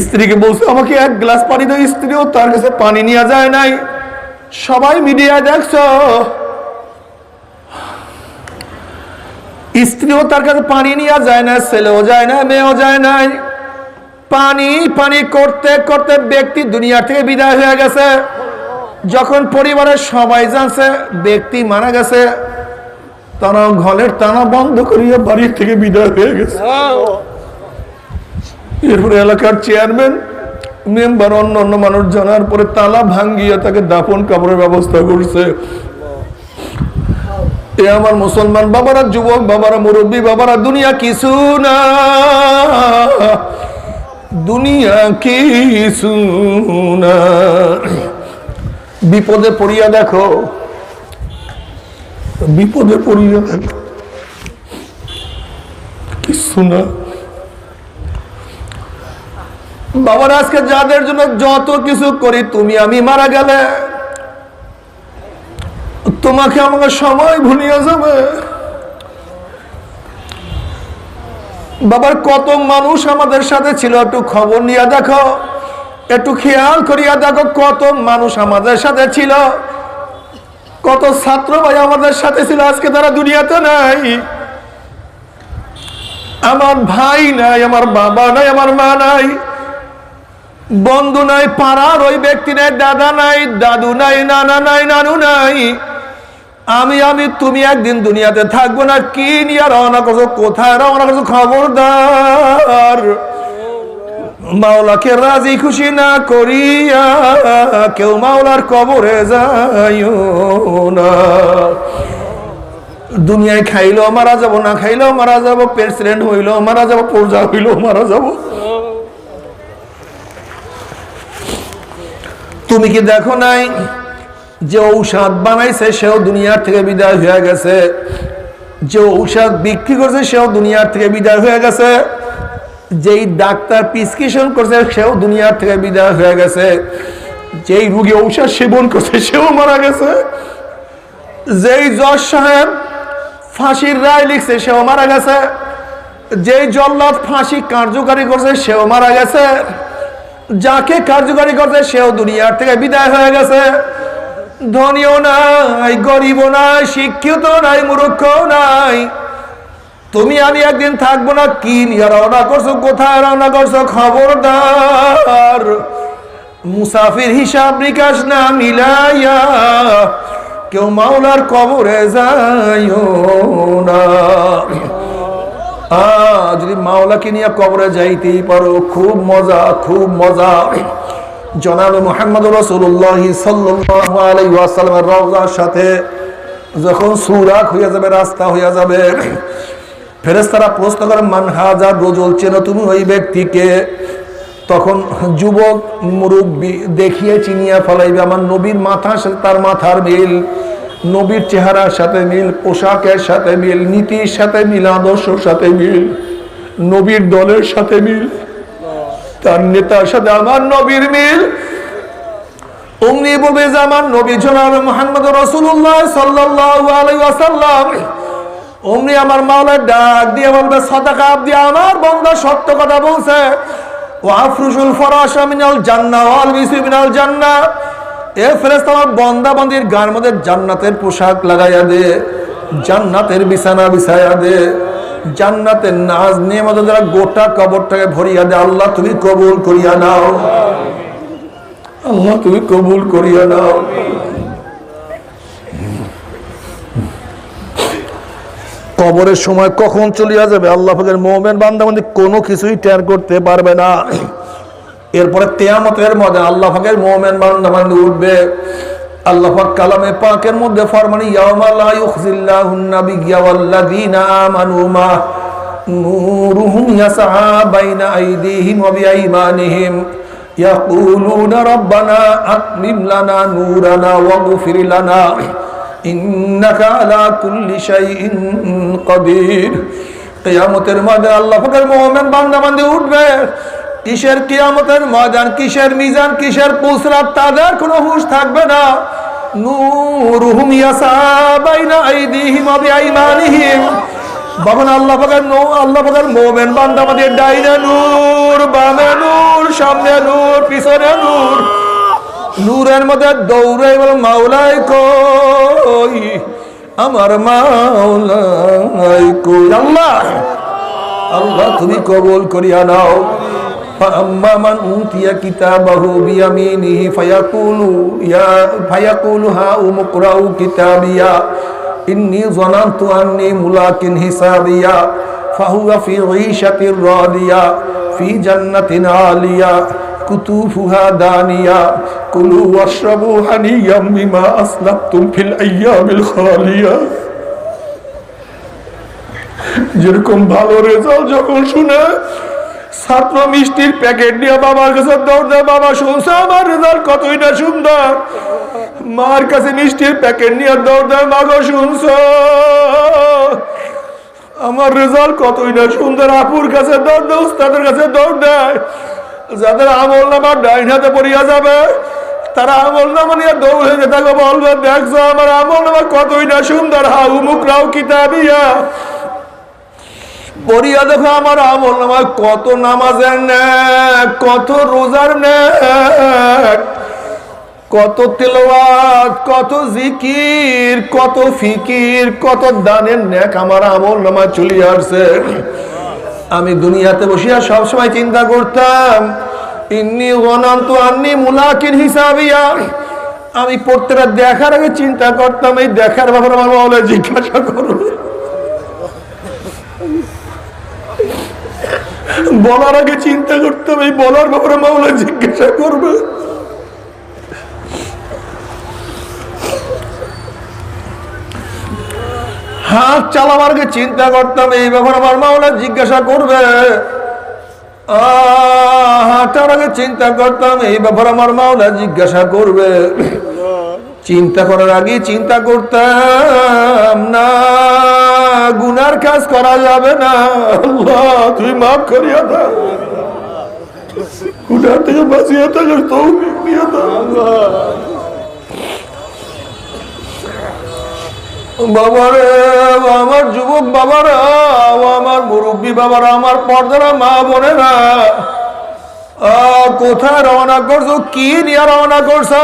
স্ত্রীকে বলছে আমাকে এক গ্লাস পানি দাও, স্ত্রীও তার কাছে পানি নেওয়া যায় নাই। সবাই মিডিয়ায় দেখছো, স্ত্রীও তার কাছে পানি নেওয়া যায় না, ছেলেও যায় না, মেয়েও যায় নাই। পানি পানি করতে করতে ব্যক্তি দুনিয়া থেকে বিদায় হয়ে গেছে। যখন পরিবারের সবাই জানছে ব্যক্তি মারা গেছে, তারা ঘরের টানা বন্ধ করিয়া বাড়ি থেকে বিদায় হয়ে গেছে। এরপরে এলাকার চেয়ারম্যান, মেম্বার, অন্য অন্য মানুষ জানার পরে তালা ভাঙ্গিয়া তাকে দাফন কাপড়ের ব্যবস্থা করছে। এ আমার মুসলমান বাবারা, যুবক বাবারা, মুরব্বী বাবারা, দুনিয়া কিছু না, দুনিয়া কিছু না। বিপদে পড়িয়া দেখো, বিপদে পড়িয়া দেখো, কিছু না। বাবার আজকে যাদের জন্য যত কিছু করি, তুমি আমি মারা গেলে তোমাকে আমাকে সময় ভুলিয়া যাবে। বাবার কত মানুষ আমাদের সাথে ছিল, একটু খবর নিয়ে দেখো, একটু খেয়াল করিয়া দেখো কত মানুষ আমাদের সাথে ছিল, কত ছাত্র ভাই আমাদের সাথে ছিল, আজকে তারা দুনিয়াতে নাই। আমার ভাই নাই, আমার বাবা নাই, আমার মা নাই, বন্ধু নাই, পাড়ার ওই ব্যক্তি নাই, দাদা নাই, দাদু নাই, নানা নাই, নানু নাই। আমি তুমি একদিন দুনিয়াতে থাকবো না। কি নিয়ে রওনা করছো, কোথায় রওনা করছো? খবরদার, মাওলাকে রাজি খুশি না করিয়া কেউ মাওলার কবরে যাইও না। দুনিয়ায় খাইলেও মারা যাব, না খাইলেও মারা যাব, প্রেসিডেন্ট হইলেও মারা যাব, প্রজা হইলেও মারা যাব। তুমি কি দেখো নাই যে ঔষধ বানাইছে সেও দুনিয়ার থেকে বিদায় হয়ে গেছে, যে ঔষধ বিক্রি করছে সেও দুনিয়ার থেকে বিদায় হয়ে গেছে, যেই ডাক্তার প্রেসক্রিপশন করছে সেও দুনিয়ার থেকে বিদায় হয়ে গেছে, যেই রোগী ঔষধ সেবন করছে সেও মারা গেছে, যেই জজ সাহেব ফাঁসির রায় লিখছে সেও মারা গেছে, যেই জল্লাদ ফাঁসি কার্যকারী করছে সেও মারা গেছে, যাকে কার্যকারী করছে সেও দুনিয়ার থেকে বিদায় হয়ে গেছে। ধনীও নাই, গরিবও নাই, শিক্ষিত নাই, মূর্খ নাই। তুমি আমি একদিন থাকবো না। কি নিয়ে রওনা করছো, কোথায় রওনা করছো? খবরদার, মুসাফির হিসাব নিকাশ না মিলাইয়া কেউ মাওলার কবরে যাইও না। যদি মাওলাকে নিয়ে কবরে যাইতেই পারো, খুব মজা, খুব মজা। জনাব মুহাম্মদ রাসূলুল্লাহ সাল্লাল্লাহু আলাইহি ওয়াসাল্লামের রওজার সাথে যখন সুরাক হয়ে যাবে, রাস্তা হয়ে যাবে, ফেরেশতারা প্রশ্ন করে, মান হাযা রাজুল, চেনো তুমি ওই ব্যক্তিকে? তখন যুবক মুরব্বী দেখিয়ে চিনিয়া ফেলাইবে, আমার নবীর মাথার সাথে তার মাথার মিল, নবীর চেহারার সাথে মিল, পোশাকের সাথে মিল, নীতির সাথে মিল, আদর্শের সাথে মিল, নবীর দলের সাথে মিল, তার নেতার সাথে আমার নবীর মিল। অমনি বলবে যে আমার নবী জনাব মুহাম্মদ রাসূলুল্লাহ সাল্লাল্লাহু আলাইহি ওয়াসাল্লাম। অমনি আমার মাওলা ডাক দিয়ে বলবে, সাদাকা আবদি, আমার বান্দা সত্য কথা বলছে। ওয়া আফরুশুল ফরাশা মিনাল জান্নাহ ওয়াল বিসু মিনাল জান্নাহ, এ ফেরেশতা আমার বান্দা বান্দির গায়ের মধ্যে জান্নাতের পোশাক লাগাইয়া দে, জান্নাতের বিছানা বিছাইয়া দে, জান্নাতের নাজ নেয়ামত দ্বারা গোটা কবরটাকে ভরিয়া দে। আল্লাহ তুমি কবুল করিয়া নাও, আল্লাহ তুমি কবুল করিয়া নাও। কবরের সময় কখন চলিয়া যাবে আল্লাহ পাকের মুমিন বান্দা বান্দি কোনো কিছুই টের করতে পারবে না। এরপরে কিয়ামতের ময়দানে আল্লাহ পাকের মুমিন বান্দা বান্দি উঠবে। আল্লাহ পাক কালামে পাকের মধ্যে ফরমানি, ইয়াউমা লা ইউখজিল্লাহুন নাবিয়্যা ওয়াল্লাযীনা আমানু মা নূরুহুম ইয়াসআ বাইনা আইদিহিম ওয়া বিআইমানিহিম ইয়াকুলুনা রাব্বানা আতমিম লানা নূরানা ওয়াগফির লানা ইন্নাকা আলা কুল্লি শাইইন কাদির। কিয়ামতের ময়দানে আল্লাহ পাকের মুমিন বান্দা বান্দি উঠবে। কিসের কিয়ামতের ময়দান, কিসের মিজান, কিসের পুসরাত, তাদের কোনো হুঁশ থাকবে না। নূরুহুম ইয়াসআ বাইনা আইদিহিম ওয়া বিআইমানিহিম, বাবা আল্লাহ পাকের মুমিন বান্দা বান্দি ডাইনে নূর, বামে নূর, সামনে নূর, পিছনে নূর। নূরের মধ্যে দৌড়ে বল, মাওলাই কই, আমার মাওলাই কই। আল্লাহ আল্লাহ তুমি কবুল করিয়া নাও। فأما من أوتي كتابه بيمينه فيقول هاؤم اقرءوا كتابيا إني ظننت أني ملاق حسابيا فهو في عيشة راضية في جنة عالية قطوفها دانية كلوا واشربوا هنيئا بما أسلفتم في الأيام الخالية। যেরকম ভালো রেজাল্ট যখন শুনে ছাত্র মিষ্টির প্যাকেট নিয়ে বাবার কাছে দৌড় দেয়, বাবা শুনছে আমার রেজাল্ট কতই না সুন্দর। মার কাছে মিষ্টির প্যাকেট নিয়ে দৌড় দেয়, মা গো শুনছ আমার রেজাল্ট কতই না সুন্দর। আপুর কাছে দৌড় দেয়, উস্তাদের কাছে দৌড় দেয়, যাদের আমল নামা ডাইন হাতে পড়িয়া যাবে তারা আমল নামা নিয়ে দৌড়ে যেতে বলবে, দেখছো আমার আমল নামা কতই না সুন্দর, হাউ মুকরাও কিতাবিয়া, পড়িয়া দেখো আমার আমল নামা কত নামাজের নেক, কত রোজার নেক, কত তেলাওয়াত, কত জিকির, কত ফিকির, কত দানের নেক আমার আমল নামা চলে আসছে। আমি দুনিয়াতে বসিয়া সবসময় চিন্তা করতাম, ইন্নী গনান্তু আন্নী মুলাকিন হিসাবিয়া, আমি প্রত্যেকটা দেখার আগে চিন্তা করতাম এই দেখার ব্যাপারে আমার মাওলা জিজ্ঞাসা করবে, বলার আগে চিন্তা করতাম এই বলার ব্যাপারে মাওলা জিজ্ঞাসা করবে। হাত চালাবার আগে চিন্তা করতাম এই ব্যাপারে আমার মাওলা জিজ্ঞাসা করবে, হাঁটার আগে চিন্তা করতাম এই ব্যাপারে আমার মাওলা জিজ্ঞাসা করবে। চিন্তা করার আগে চিন্তা করতাম না গুনার কাজ করা যাবে না, আল্লাহ তুই মাফ করিয়া দাও, গুনার থেকে বাঁচিয়ে থাকার তৌফিক দিয়ে দাও আল্লাহ। বাবারে, আমার যুবক বাবারা, আমার মুরব্বী বাবারা, আমার পর্দারা মা বোনেরা, কোথায় রওনা করছো, কি নিয়ে রওনা করছো?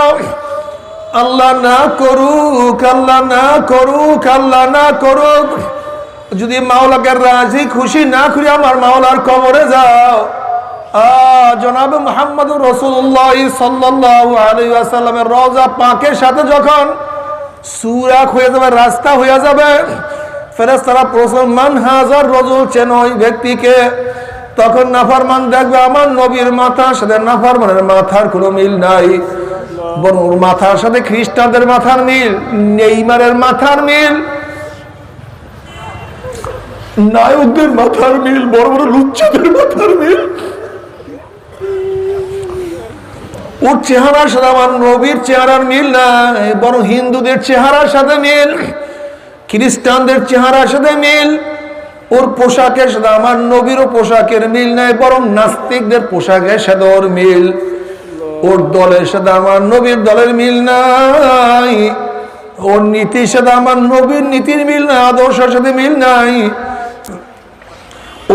আল্লাহ না করুক, আল্লাহ না করুক, আল্লাহ না করুক, যদি মাওলাকে রাজি খুশি না করে আমার মাওলার কবরে যাও। জনাবে মুহাম্মদুর রাসূলুল্লাহ সাল্লাল্লাহু আলাইহি ওয়াসাল্লামের রওজা পাকের সাথে যখন সুরাক হয়ে যাবে, রাস্তা হয়ে যাবে, ফেরেশতারা প্রশ্ন মান হাজার রজুল, চেন ওই ব্যক্তিকে? তখন নাফরমান দেখবে আমার নবীর মাথার সাথে নাফরমানের মাথার কোনো মিল নাই, বরং ওর মাথার সাথে খ্রিস্টানদের মাথার মিল, নেইমারের মাথার মিল, নায়কদের মাথার মিল, বড় বড় লুচ্চাদের মাথার মিল। ওর চেহারার সাথে আমার নবীর চেহারার মিল নাই, বরং হিন্দুদের চেহারার সাথে মিল, খ্রিস্টানদের চেহারার সাথে মিল। ওর পোশাকের সাথে আমার নবীরও পোশাকের মিল নাই, বরং নাস্তিকদের পোশাকের সাথে ওর মিল। ওর দলের সাথে আমার নবীর দলের মিল নাই, ওর নীতির সাথে আমার নবীর নীতির মিল নাই, আদর্শের সাথে মিল নাই।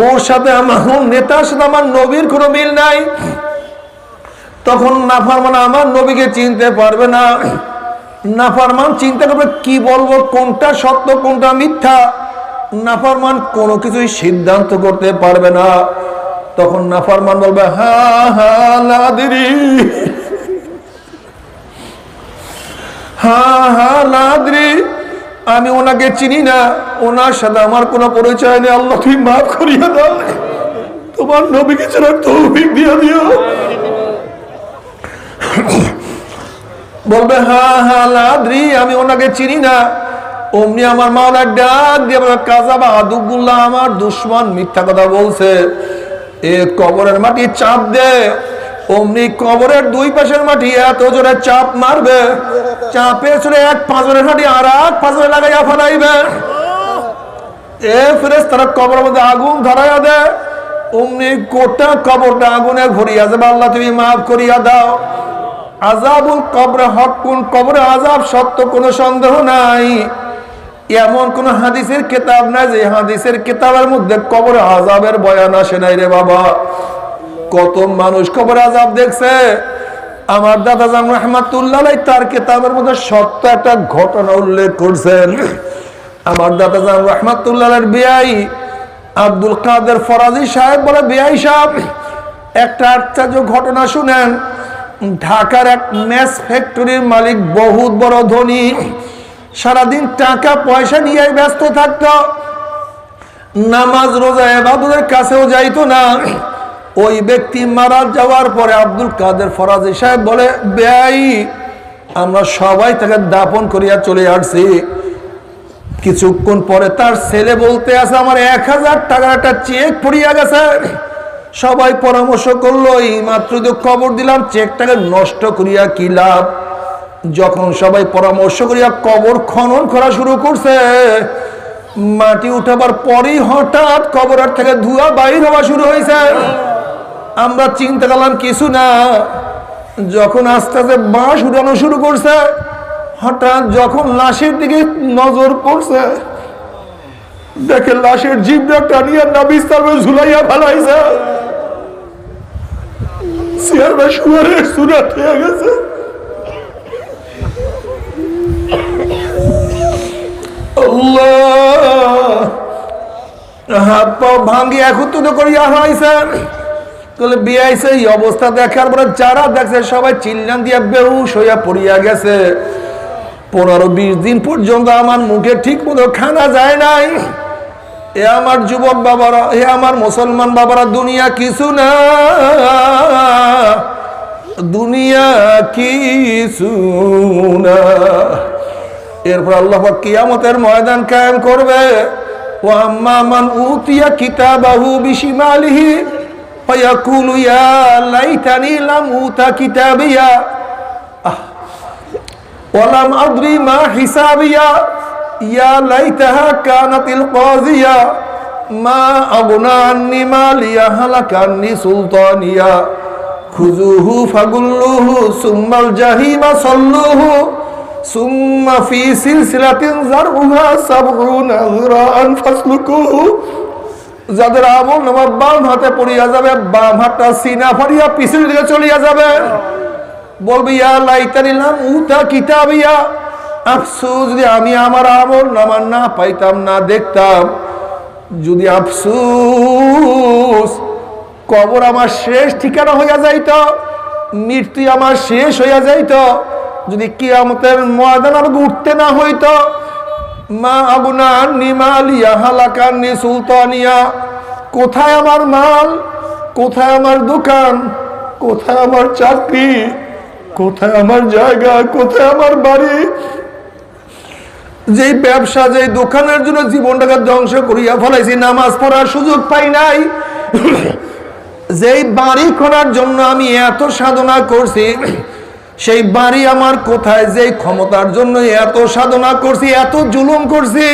ওর সাথে আমার নেতার সাথে আমার নবীর কোনো মিল নাই। তখন নাফরমান আমার নবীকে চিনতে পারবে না। নাফরমান চিন্তা করবে কি বলবো, কোনটা সত্য কোনটা মিথ্যা। নাফরমান কোনো কিছুই সিদ্ধান্ত করতে পারবে না। তখন নাফরমান বলবে হা হা লাদরি, হা হা লাদরি, আমি ওনাকে চিনি না, ওনার সাথে আমার কোনো পরিচয় নেই, আল্লাহ তুমি মাফ করিয়া দাও, তোমার নবীকে ছাড়া তৌফিক দিয়ে দিও। বলবে হা হা লাদরি, আমি ওনাকে চিনি না। অমনি আমার মাওলা ডাক দিয়ে কাযাবা আদুবুল্লাহ, আমার দুশমন মিথ্যা কথা বলছে, এ কবরের মাটি চাপ দে। অমনি কবরের দুই পাশের মাটি এত জোরে চাপ মারবে, চাপে চলে এক পাঁজরের হাঁটি আর এক পাঁজরে লাগাইয়া ফেলাইবে। এ ফেরেশতারা কবরের মধ্যে আগুন ধরাইয়া দেয়, অমনি গোটা কবরটা আগুনে ভরিয়া যাবে, আল্লাহ তুমি মাফ করিয়া দাও। আযাবুল কবর হকুন, কবরে আযাব সত্য, কোনো সন্দেহ নাই। এমন কোন হাদিসের কিতাব নাই যে হাদিসের কিতাবের মধ্যে কবরে আযাবের বয়ান আসে নাই রে বাবা। কত মানুষ কবরে আযাব দেখছে। আমার দাদা জান রাহমাতুল্লাহ আলাইহি তার কিতাবের মধ্যে সত্য একটা ঘটনা উল্লেখ করছেন। আমার দাদা জান রাহমাতুল্লাহ আলাইহির বিয়াই আব্দুল কাদের ফরাজি সাহেব বলে, বিয়াই সাহেব একটা আশ্চর্য ঘটনা শুনেন। ঢাকার এক মেস ফ্যাক্টরির মালিক, বহুত বড় ধনী, সারাদিন টাকা পয়সা নিয়ে ব্যস্ত থাকতো, নামাজ রোজা ইবাদতের কাছেও যাইতো না। ওই ব্যক্তি মারা যাওয়ার পরে আব্দুল কাদের ফরাজি সাহেব বলে, বেয়াই আমরা সবাই তাকে দাফন করিয়া চলে আসছি। কিছুক্ষণ পরে তার ছেলে বলতে আছে, আমার 1000 টাকার একটা চেক পড়িয়া গেছে। সবাই পরামর্শ করলো, এই মাত্র তো খবর দিলাম, চেকটাকে নষ্ট করিয়া কি লাভ। যখন সবাই পরামর্শ করিয়া কবর খনন করা শুরু করছে, মাটি উঠাবার পরেই হঠাৎ কবরের থেকে ধোঁয়া বাইর হওয়া শুরু হয়েছে। আমরা চিন্তা করলাম কিছু না, যখন আস্তে আস্তে বাঁশ উঠানো শুরু করছে, হঠাৎ যখন লাশের দিকে নজর পড়ছে, দেখে লাশের জিভটা টানিয়া না বিস্তার ঝুলাইয়া ফেলাইছে, চেয়ারটা শুয়ারের সুরাত হয়ে গেছে। হাত পা ভাঙ্গি একত্রিত করিয়া হারাইছেন। বিয়াইছে এই অবস্থা দেখার পরে যারা দেখছে সবাই চিল্লান দিয়া বেহুশ হইয়া পড়িয়া গেছে। 15-20 দিন পর্যন্ত আমার মুখে ঠিক মতো খানা যায় নাই। এ আমার যুবক বাবারা, এ আমার মুসলমান বাবারা, দুনিয়া কিছু না, দুনিয়া কিছু না। এরপর আল্লাহ পাক কিয়ামতের ময়দান কায়েম করবে। ওয়া আম্মা মান উতিয়া কিতাবাহু বিশিমালিহি ফায়াকুলু ইয়া লাইতানি লাম উতা কিতাবিয়া ওয়া লাম আদরি মা হিসাবিয়া ইয়া লাইতাহা কানাতিল কাযিয়া মা আগনা আন্নি মালিয়া হালাকান্নি সুলতানিয়া খুযুহু ফাগুল্লুহু সুম্মাল জাহিমা সাল্লুহু সুম্মা ফি সিলসিলাতিন যারউহা সাবউনা যিরাআন ফাসলুকুহু। যাদের আমল নামা বাম হাতে পড়িয়া যাবে, বাম হাতটা সিনা ফাড়িয়া পিছনের দিকে চলিয়া যাবে, বলবি ইয়া লাইতানি লাম উতা কিতাবিয়া, আফসোস যদি আমি আমার আমল নামা না পাইতাম, না দেখতাম, যদি আফসোস কবর আমার শেষ ঠিকানা হইয়া যাইত, মৃত্যু আমার শেষ হইয়া যাইত, যদি কিয়ামতের ময়দান আমাকে উঠতে না হইত, মা আগুনা আন্নি মালিয়া হালাকান্নি সুলতানিয়া, কোথায় আমার মাল, কোথায় আমার দোকান, কোথায় আমার চাকরি, কোথায় আমার জায়গা, কোথায় আমার বাড়ি, যেই ব্যবসা, যেই দোকানের জন্য জীবনটাকে ধ্বংস করিয়া ফেলাইছি, নামাজ পড়ার সুযোগ পাই নাই, যেই বাড়ি করার জন্য আমি এত সাধনা করছি, সেই বাড়ি আমার কোথায়, যেই ক্ষমতার জন্য এত সাধনা করছি, এত জুলুম করছি,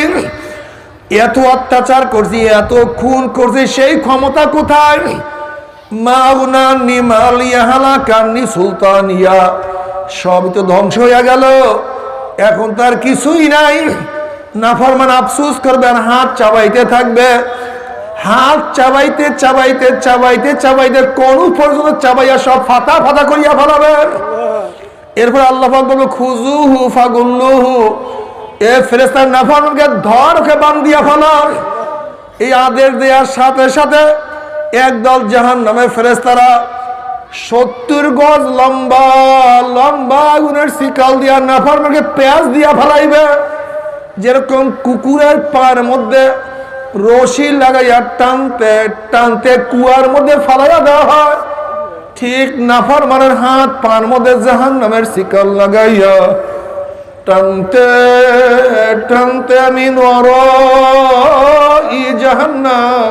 এত অত্যাচার করছি, এত খুন করছি, সেই ক্ষমতা কোথায়? মাউনানি মালিয়া হালাকান্নি সুলতানিয়া, সব তো ধ্বংস হয়ে গেল, এখন তার কিছুই নাই। নাফরমান আফসোস করবে আর হাত চাবাইতে থাকবে, হাত চাবাইতে চাবাইতে চাবাইতে চাবাইতে কোন পর্যন্ত চাবাইয়া সব ফাটা ফাটা করিয়া ফেলাবে। এরপর আল্লাহ পাক বলবে খুযুহু ফাগুল্লুহু, এ ফেরেশতা নাফরমানকে ধর, ওকে বান্ধিয়া ফেলো। এই আদেশ দেওয়ার সাথে সাথে একদল জাহান্নামের ফেরেশতারা 70 গজ লম্বা লম্বা আগুনের শিকল দিয়া নাফরমানকে পেঁয়াজ দিয়া ফেলাইবে। যেরকম কুকুরের পায়ের মধ্যে রশি লাগাইয়া টানতে টানতে কুয়ার মধ্যে ফালাইয়া দেওয়া হয়, ঠিক নাফরমানের হাত পায়ের মধ্যে জাহান্নামের শিকল লাগাইয়া টানতে টানতে আমি নরই জাহান্নাম,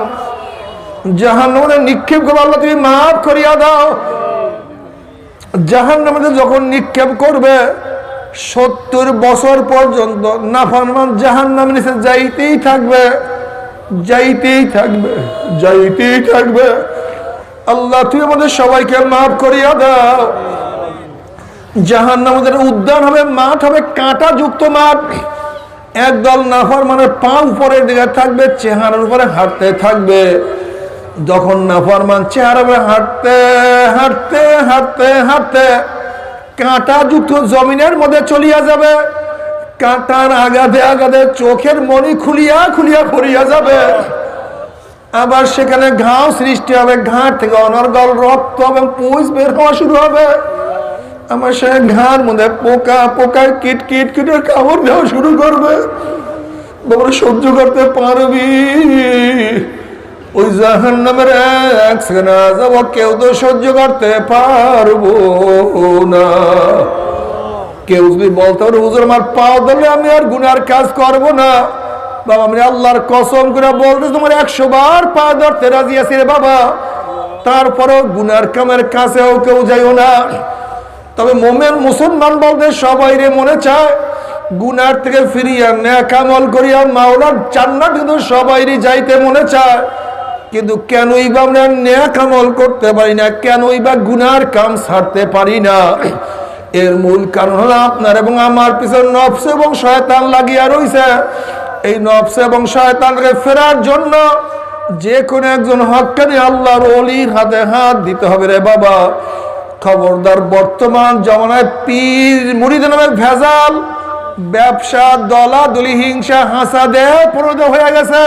জাহান্নামে নিক্ষেপ করবো। আল্লাহ তুমি মাফ করিয়া দাও। জাহান্নামে যখন নিক্ষেপ করবে 70 বছর পর্যন্ত নাফরমান জাহান্নামের নিচে যাইতেই থাকবে, যাইতেই থাকবে, যাইতেই থাকবে। আল্লাহ তুই আমাদের সবাইকে মাফ করিয়া দাও। জাহান্নামের উদ্যান হবে, মাঠ হবে, কাঁটা যুক্ত মাঠ। একদল নাফরমানের পা উপরের দিকে থাকবে, চেহারার উপরে হাঁটতে থাকবে। যখন নাফরমান চেহারা উপরে হাঁটতে হাঁটতে হাঁটতে হাঁটতে কাঁটা যুক্ত জমিনের মধ্যে চলিয়া যাবে, কাঁটার আঘাতে আঘাতে চোখের মনি খুলিয়া খুলিয়া পড়িয়া যাবে। আবার সেখানে ঘাও সৃষ্টি হবে, ঘাট থেকে অনর্গল রক্ত এবং পুঁজ বের হওয়া শুরু হবে। আমার সে ঘাড় মধ্যে পোকা পোকায় কিট কিট কিটের কামড় দেওয়া শুরু করবে। বাবা সহ্য করতে পারবি? ওই জাহান্নামের এক সেকেন্ড যাব, কেউ তো সহ্য করতে পারবো না। কেউ যদি বলতে পারে হুজুর আমার পাও ধরলে আমি আর গুনার কাজ করব না, বাবা আমি আল্লাহর কসম করে বলতে তোমার 100 বার পা ধরতে রাজি আছি রে বাবা, তারপরেও গুনার কামের কাছেও কেউ যাইও না। তবে মোমেন মুসলমান বলতে সবাই রে মনে চায় গুনার থেকে ফিরিয়া নেক আমল করিয়া মাওলার জান্নাত কিন্তু সবাইরই যাইতে মনে চায়। কিন্তু কেনই বা আমরা নেক আমল করতে পারি না, কেনই বা গুনার কাম ছাড়তে পারি না? এর মূল কারণ হলো আপনার এবং আমার পিছনে নফস এবং শয়তান লাগিয়া রইছে। এই নফস এবং শয়তানকে ফেরার জন্য যে কোনো একজন হক্কানি আল্লাহর ওলির হাতে হাত দিতে হবে রে বাবা। খবরদার, বর্তমান জমানায় পীর মুরিদ নামের ভেজাল, ব্যবসা, দলাদলি, হিংসা, হাসাদে পরিণত হয়ে গেছে।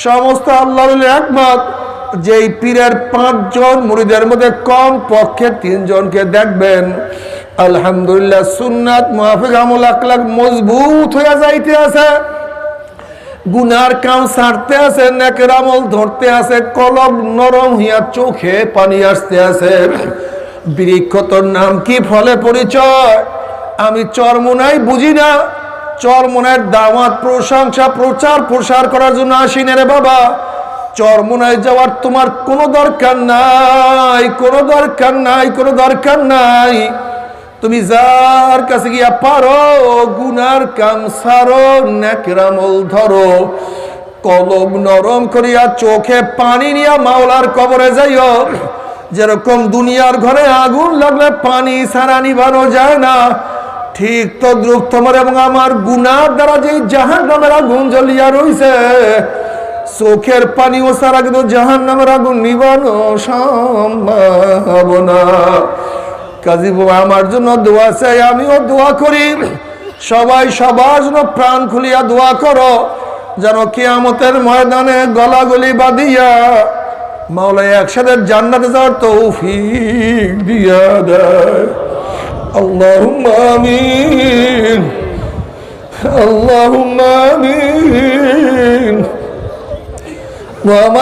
সমস্ত আল্লাহর একমত যেই পীরের 5 জন মুরিদের মধ্যে কম পক্ষে 3 জনকে দেখবেন আলহামদুলিল্লাহ সুন্নাত মুআফিক আমল আখলাক মজবুত হয়ে যাইতে আছে, গুনার কাম ছাড়তে আছে, নেকের আমল ধরতে আছে, কলব নরম হইয়া চোখে পানি আসতে আছে। বৃক্ষ তোর নাম কি, ফলে পরিচয়? আমি চরমোনাই বুঝি না। চরমোনায়ের দাওয়াত, প্রশংসা, প্রচার প্রসার করার জন্য আসি না রে বাবা। চরমোনায় যাওয়ার তোমার কোনো দরকার নাই, কোনো দরকার নাই, কোনো দরকার নাই। তুমি যার কাছে গিয়া পারো গুনার কাম সারো, নেকের আমল ধরো, কলব নরম করিয়া চোখে পানি নিয়া মাওলার কবরে যাইও। যেরকম দুনিয়ার ঘরে আগুন লাগলে পানি ছাড়া নিভানো যায় না, ঠিক তদ্রুপ তোমার এবং আমার গুনার দ্বারা যে জাহান্নামের আগুন জ্বলিয়া রইছে, চোখের পানিও ছাড়া কিন্তু জাহান্নামের আগুন নিভানো সম্ভব না। কাজী বাবা আমার জন্য দোয়া চাই, আমিও দোয়া করি। সবাই সবার জন্য প্রাণ খুলিয়া দোয়া করো, যেন কিয়ামতের ময়দানে গলাগলি বাঁধিয়া মাওলা একসাথে জান্নাতে যাওয়ার তৌফিক দিয়া দেয়। আল্লাহুম্মা আমিন, আল্লাহুম্মা আমিন।